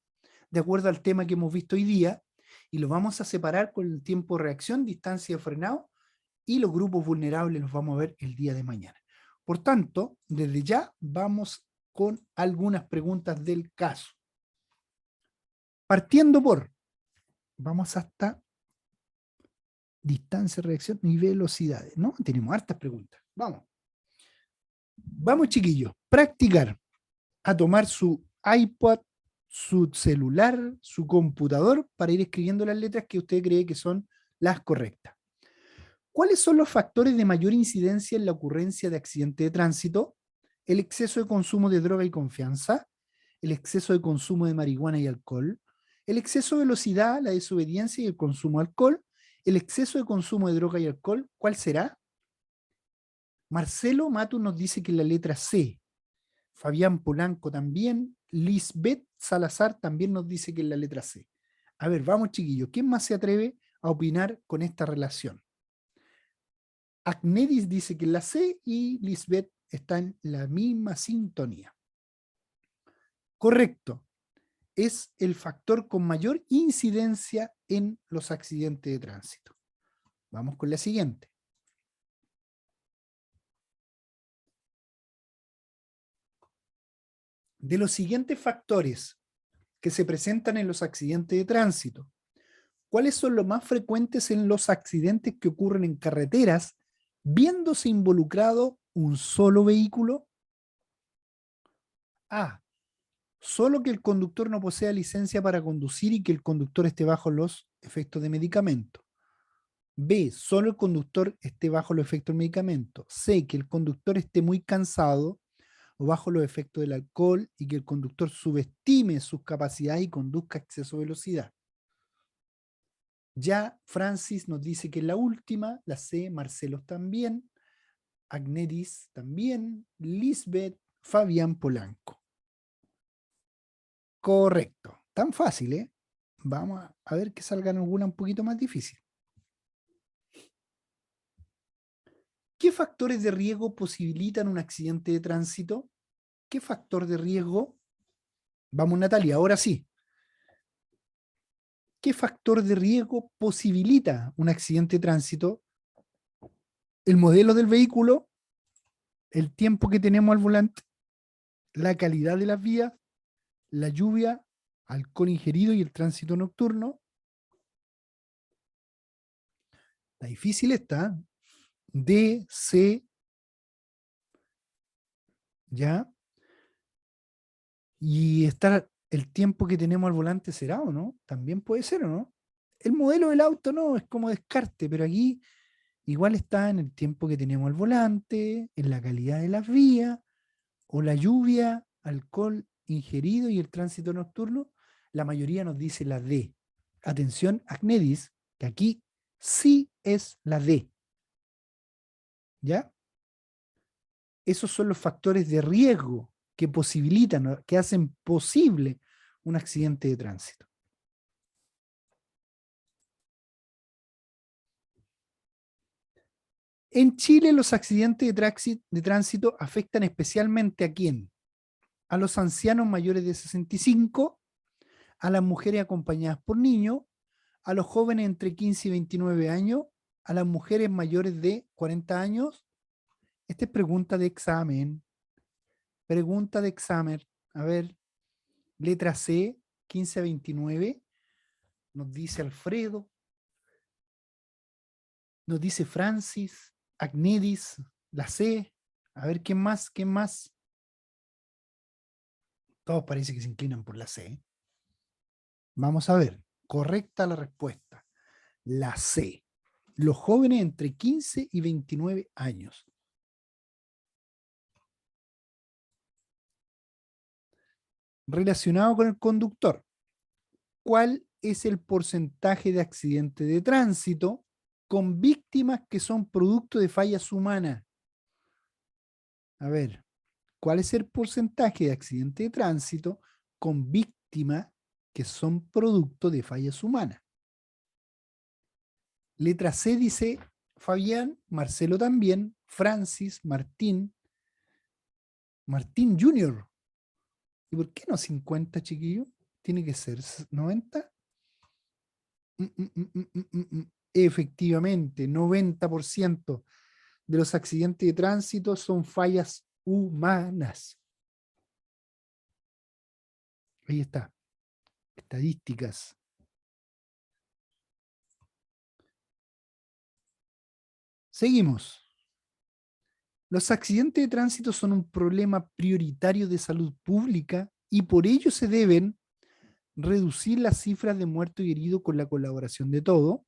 de acuerdo al tema que hemos visto hoy día, y lo vamos a separar con el tiempo de reacción, distancia de frenado, y los grupos vulnerables los vamos a ver el día de mañana. Por tanto, desde ya vamos con algunas preguntas del caso. Partiendo por, vamos hasta distancia de reacción y velocidades, ¿no? Tenemos hartas preguntas. Vamos. Vamos, chiquillos, practicar a tomar su iPod, su celular, su computador, para ir escribiendo las letras que usted cree que son las correctas. ¿Cuáles son los factores de mayor incidencia en la ocurrencia de accidentes de tránsito? El exceso de consumo de droga y confianza, el exceso de consumo de marihuana y alcohol, el exceso de velocidad, la desobediencia y el consumo de alcohol, el exceso de consumo de droga y alcohol. ¿Cuál será? Marcelo Matus nos dice que la letra C. Fabián Polanco también. Lisbeth Salazar también nos dice que es la letra C. A ver, vamos, chiquillos. ¿Quién más se atreve a opinar con esta relación? Agnedis dice que es la C y Lisbeth está en la misma sintonía. Correcto. Es el factor con mayor incidencia en los accidentes de tránsito. Vamos con la siguiente. De los siguientes factores que se presentan en los accidentes de tránsito, ¿cuáles son los más frecuentes en los accidentes que ocurren en carreteras, viéndose involucrado un solo vehículo? A. Solo que el conductor no posea licencia para conducir y que el conductor esté bajo los efectos de medicamento. B. Solo el conductor esté bajo los efectos de medicamento. C. Que el conductor esté muy cansado o bajo los efectos del alcohol y que el conductor subestime sus capacidades y conduzca a exceso de velocidad. Ya Francis nos dice que es la última, la C. Marcelos también, Agnedis también, Lisbeth, Fabián Polanco. Correcto. Tan fácil, ¿eh? Vamos a ver que salgan alguna un poquito más difícil. ¿Qué factores de riesgo posibilitan un accidente de tránsito? ¿Qué factor de riesgo? Vamos, Natalia, ahora sí. ¿Qué factor de riesgo posibilita un accidente de tránsito? El modelo del vehículo, el tiempo que tenemos al volante, la calidad de las vías, la lluvia, alcohol ingerido y el tránsito nocturno. Está difícil esta. D, C, ¿ya? Y está el tiempo que tenemos al volante, ¿será o no? También puede ser, ¿o no? El modelo del auto no, es como descarte, pero aquí igual está en el tiempo que tenemos al volante, en la calidad de las vías, o la lluvia, alcohol ingerido y el tránsito nocturno. La mayoría nos dice la D. Atención, Agnedis, que aquí sí es la D. ¿Ya? Esos son los factores de riesgo que posibilitan, que hacen posible un accidente de tránsito. En Chile los accidentes de tránsito afectan especialmente ¿a quién? A los ancianos mayores de 65, a las mujeres acompañadas por niños, a los jóvenes entre 15 y 29 años, a las mujeres mayores de 40 años. Esta es pregunta de examen. Pregunta de examen. A ver, letra C, 15 a 29. Nos dice Alfredo. Nos dice Francis, Agnedis, la C. A ver, ¿quién más? ¿Quién más? Todos parece que se inclinan por la C. Vamos a ver. Correcta la respuesta. La C. Los jóvenes entre 15 y 29 años. Relacionado con el conductor. ¿Cuál es el porcentaje de accidentes de tránsito con víctimas que son producto de fallas humanas? A ver, ¿cuál es el porcentaje de accidentes de tránsito con víctimas que son producto de fallas humanas? Letra C dice Fabián, Marcelo también, Francis, Martín Junior. ¿Y por qué no 50, chiquillo? ¿Tiene que ser 90? Efectivamente, 90% de los accidentes de tránsito son fallas humanas. Ahí está. Estadísticas. Seguimos. Los accidentes de tránsito son un problema prioritario de salud pública y por ello se deben reducir las cifras de muertos y heridos con la colaboración de todos,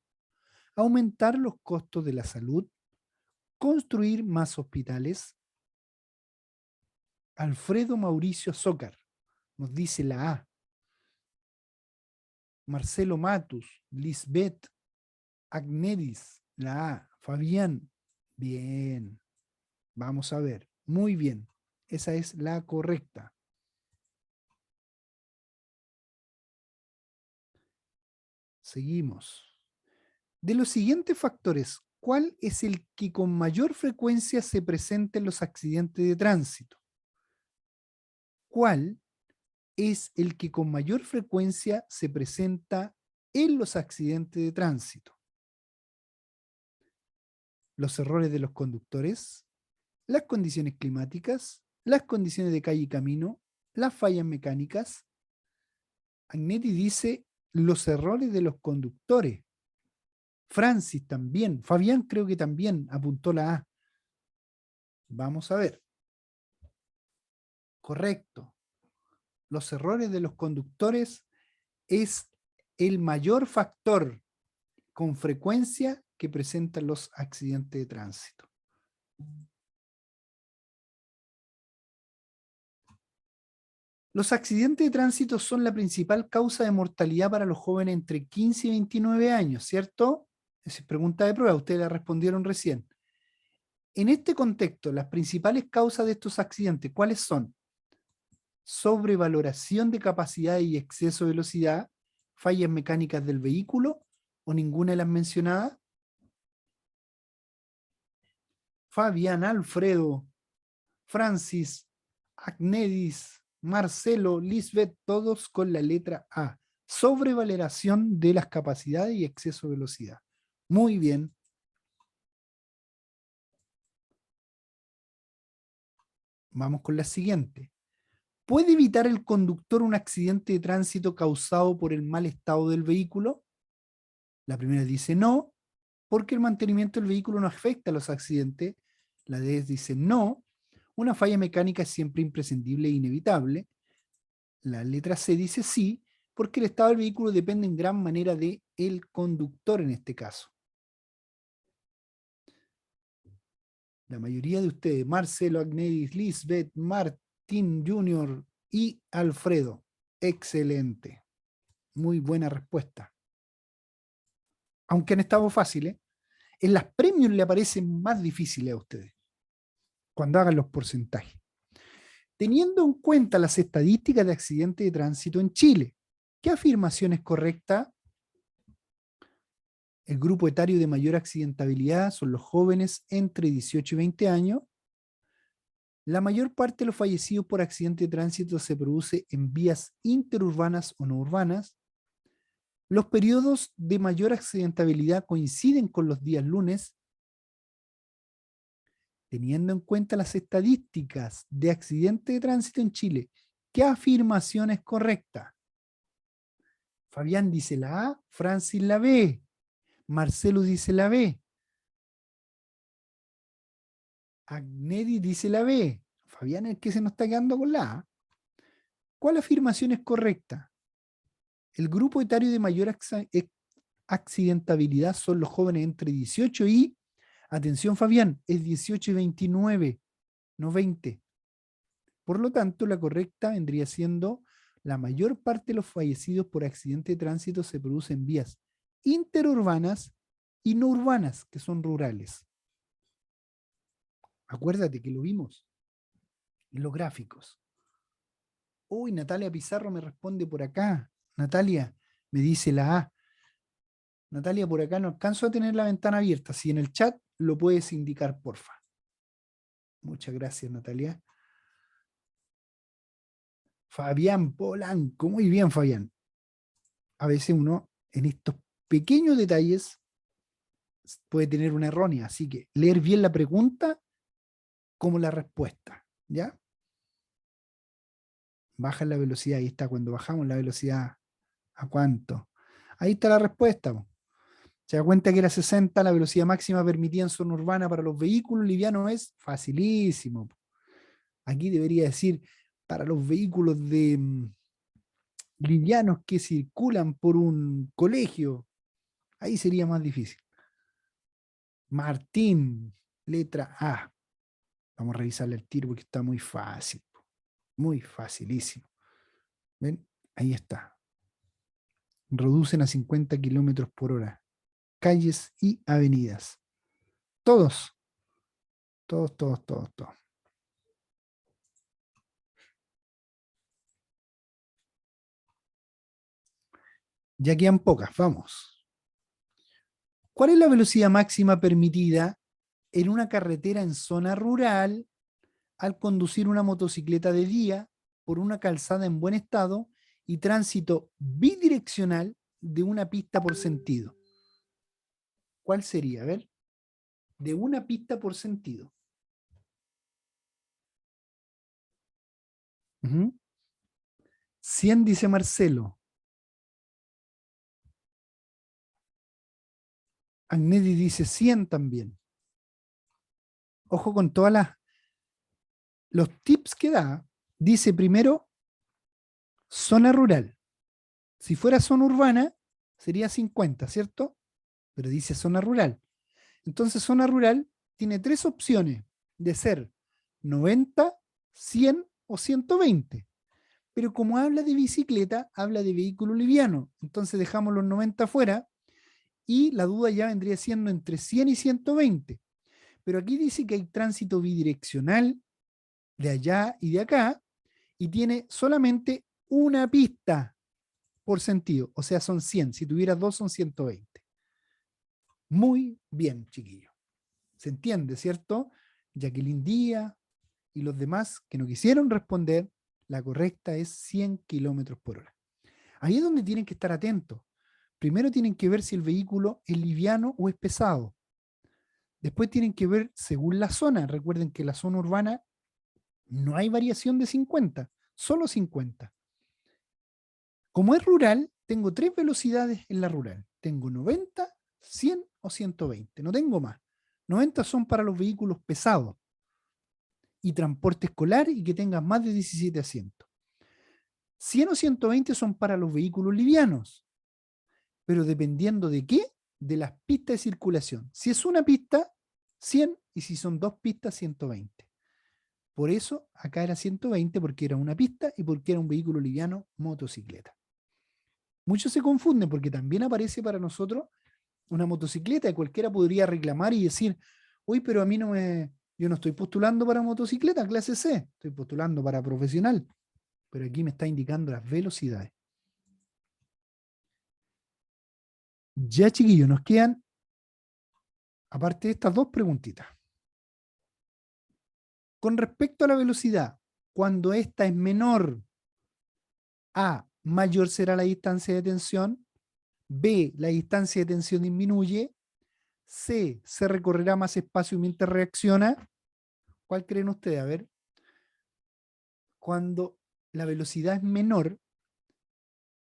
aumentar los costos de la salud, construir más hospitales. Alfredo Mauricio Zócar nos dice la A. Marcelo Matus, Lisbeth Agnedis, la A. Fabián, bien. Vamos a ver, muy bien. Esa es la correcta. Seguimos. De los siguientes factores, ¿cuál es el que con mayor frecuencia se presenta en los accidentes de tránsito? ¿Cuál es el que con mayor frecuencia se presenta en los accidentes de tránsito? Los errores de los conductores, las condiciones climáticas, las condiciones de calle y camino, las fallas mecánicas. Agnetti dice los errores de los conductores. Francis también. Fabián creo que también apuntó la A. Vamos a ver. Correcto. Los errores de los conductores es el mayor factor con frecuencia que presentan los accidentes de tránsito. Los accidentes de tránsito son la principal causa de mortalidad para los jóvenes entre 15 y 29 años, ¿cierto? Esa es pregunta de prueba, ustedes la respondieron recién. En este contexto, las principales causas de estos accidentes, ¿cuáles son? Sobrevaloración de capacidad y exceso de velocidad, fallas mecánicas del vehículo o ninguna de las mencionadas. Fabián, Alfredo, Francis, Agnedis, Marcelo, Lisbeth, todos con la letra A. Sobrevaloración de las capacidades y exceso de velocidad. Muy bien. Vamos con la siguiente. ¿Puede evitar el conductor un accidente de tránsito causado por el mal estado del vehículo? La primera dice no, porque el mantenimiento del vehículo no afecta a los accidentes. La D dice no, una falla mecánica es siempre imprescindible e inevitable. La letra C dice sí, porque el estado del vehículo depende en gran manera del conductor en este caso. La mayoría de ustedes, Marcelo, Agnedis, Lisbeth, Martín Junior y Alfredo. Excelente. Muy buena respuesta. Aunque han estado fáciles, en las premios le aparecen más difíciles a ustedes, cuando hagan los porcentajes. Teniendo en cuenta las estadísticas de accidentes de tránsito en Chile, ¿qué afirmación es correcta? El grupo etario de mayor accidentabilidad son los jóvenes entre 18 y 20 años. La mayor parte de los fallecidos por accidente de tránsito se produce en vías interurbanas o no urbanas. Los periodos de mayor accidentabilidad coinciden con los días lunes. Teniendo en cuenta las estadísticas de accidente de tránsito en Chile, ¿qué afirmación es correcta? Fabián dice la A, Francis la B, Marcelo dice la B, Agnedi dice la B, Fabián es el que se nos está quedando con la A. ¿Cuál afirmación es correcta? El grupo etario de mayor accidentabilidad son los jóvenes entre 18 y, atención Fabián, es 18 y 29, no 20. Por lo tanto, la correcta vendría siendo la mayor parte de los fallecidos por accidente de tránsito se producen en vías interurbanas y no urbanas, que son rurales. Acuérdate que lo vimos en los gráficos. Uy, Natalia Pizarro me responde por acá. Natalia me dice la A. Natalia, por acá no alcanzo a tener la ventana abierta. Si en el chat lo puedes indicar, porfa. Muchas gracias, Natalia. Fabián Polanco, muy bien, Fabián. A veces uno en estos pequeños detalles puede tener una errónea, así que leer bien la pregunta como la respuesta, ¿ya? Baja la velocidad, ahí está, cuando bajamos la velocidad, ¿a cuánto? Ahí está la respuesta. Se da cuenta que era 60, la velocidad máxima permitida en zona urbana para los vehículos livianos es facilísimo. Aquí debería decir, para los vehículos livianos que circulan por un colegio, ahí sería más difícil. Martín, letra A. Vamos a revisarle el tiro porque está muy fácil. Muy facilísimo. ¿Ven? Ahí está. Reducen a 50 kilómetros por hora. Calles y avenidas. Todos. Todos. Ya quedan pocas, vamos. ¿Cuál es la velocidad máxima permitida en una carretera en zona rural al conducir una motocicleta de día por una calzada en buen estado y tránsito bidireccional de una pista por sentido? ¿Cuál sería? A ver. De una pista por sentido. 100 dice Marcelo. Agnedi dice 100 también. Ojo con todas los tips que da. Dice primero zona rural. Si fuera zona urbana sería 50, ¿cierto? Pero dice zona rural. Entonces zona rural tiene tres opciones de ser 90, 100 o 120. Pero como habla de bicicleta, habla de vehículo liviano. Entonces dejamos los 90 fuera y la duda ya vendría siendo entre 100 y 120. Pero aquí dice que hay tránsito bidireccional de allá y de acá y tiene solamente una pista por sentido. O sea, son 100. Si tuvieras dos, son 120. Muy bien, chiquillos. ¿Se entiende, cierto? Jacqueline Díaz y los demás que no quisieron responder, la correcta es 100 kilómetros por hora. Ahí es donde tienen que estar atentos. Primero tienen que ver si el vehículo es liviano o es pesado. Después tienen que ver según la zona. Recuerden que en la zona urbana no hay variación de 50, solo 50. Como es rural, tengo tres velocidades en la rural. Tengo 90, 100 o 120. No tengo más. 90 son para los vehículos pesados y transporte escolar y que tengan más de 17 asientos. 100 o 120 son para los vehículos livianos. Pero dependiendo de qué, de las pistas de circulación. Si es una pista, 100, y si son dos pistas, 120. Por eso acá era 120 porque era una pista y porque era un vehículo liviano, motocicleta. Muchos se confunden porque también aparece para nosotros una motocicleta y cualquiera podría reclamar y decir, uy, pero a mí yo no estoy postulando para motocicleta clase C, estoy postulando para profesional. Pero aquí me está indicando las velocidades. Ya, chiquillos, nos quedan, aparte de estas dos preguntitas. Con respecto a la velocidad, cuando esta es menor, A, mayor será la distancia de tensión, B, la distancia de tensión disminuye, C, se recorrerá más espacio mientras reacciona. ¿Cuál creen ustedes? A ver. Cuando la velocidad es menor,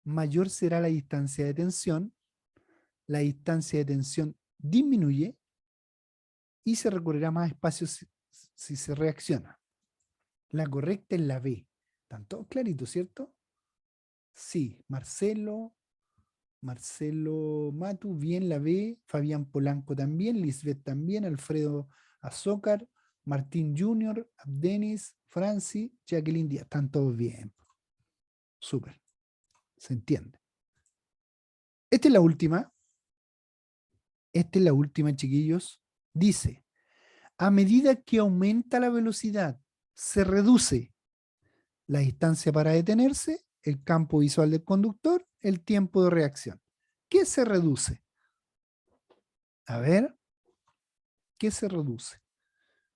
mayor será la distancia de tensión, la distancia de tensión disminuye y se recorrerá más espacio si se reacciona. La correcta es la B. ¿Están todos claritos, cierto? Sí, Marcelo Matu, bien la B, Fabián Polanco también, Lisbeth también, Alfredo Azócar, Martín Junior, Abdenis, Franci, Jacqueline Díaz, están todos bien. Súper. ¿Se entiende? Esta es la última. Esta es la última, chiquillos. Dice, a medida que aumenta la velocidad, se reduce la distancia para detenerse, el campo visual del conductor, el tiempo de reacción. ¿Qué se reduce? A ver, qué se reduce?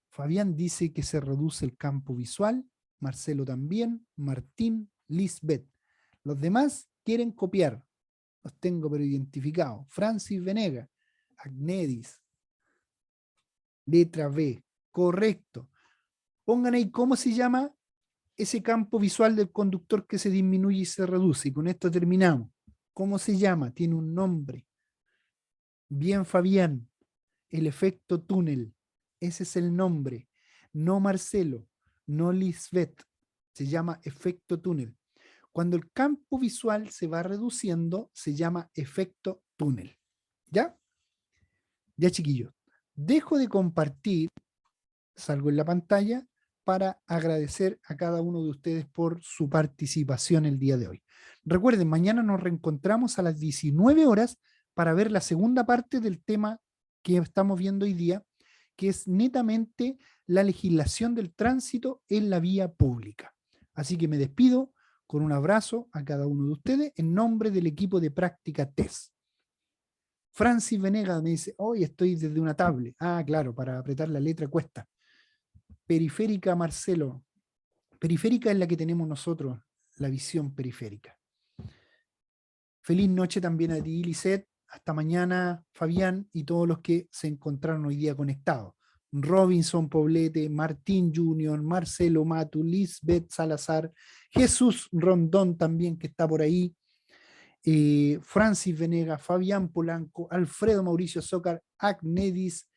Fabián dice que se reduce el campo visual, Marcelo también, Martín, Lisbeth. Los demás quieren copiar. Los tengo pero identificados. Francis Venega, Agnedis, letra B, correcto. Pongan ahí cómo se llama ese campo visual del conductor que se disminuye y se reduce. Y con esto terminamos. ¿Cómo se llama? Tiene un nombre. Bien, Fabián. El efecto túnel. Ese es el nombre. No Marcelo, no Lisbeth. Se llama efecto túnel. Cuando el campo visual se va reduciendo, se llama efecto túnel. ¿Ya? Ya, chiquillos. Dejo de compartir, salgo en la pantalla, para agradecer a cada uno de ustedes por su participación el día de hoy. Recuerden, mañana nos reencontramos a las 19 horas para ver la segunda parte del tema que estamos viendo hoy día, que es netamente la legislación del tránsito en la vía pública. Así que me despido con un abrazo a cada uno de ustedes en nombre del equipo de Práctica Test. Francis Venega me dice, hoy estoy desde una tablet. Ah, claro, para apretar la letra cuesta. Periférica, Marcelo. Periférica es la que tenemos nosotros, la visión periférica. Feliz noche también a ti, Lisette. Hasta mañana, Fabián, y todos los que se encontraron hoy día conectados. Robinson Poblete, Martín Junior, Marcelo Matu, Lisbeth Salazar, Jesús Rondón también que está por ahí, Francis Venega, Fabián Polanco, Alfredo Mauricio Zócar, Agnedis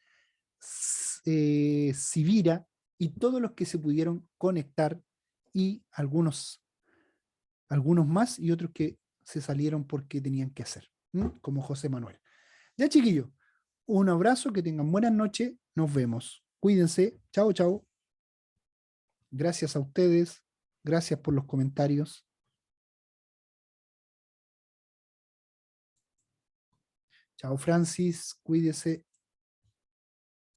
Sivira y todos los que se pudieron conectar y algunos más y otros que se salieron porque tenían que hacer, como José Manuel. Ya, chiquillos, un abrazo, que tengan buenas noches, nos vemos. Cuídense, chao, chao. Gracias a ustedes, gracias por los comentarios. Chao, Francis, cuídese.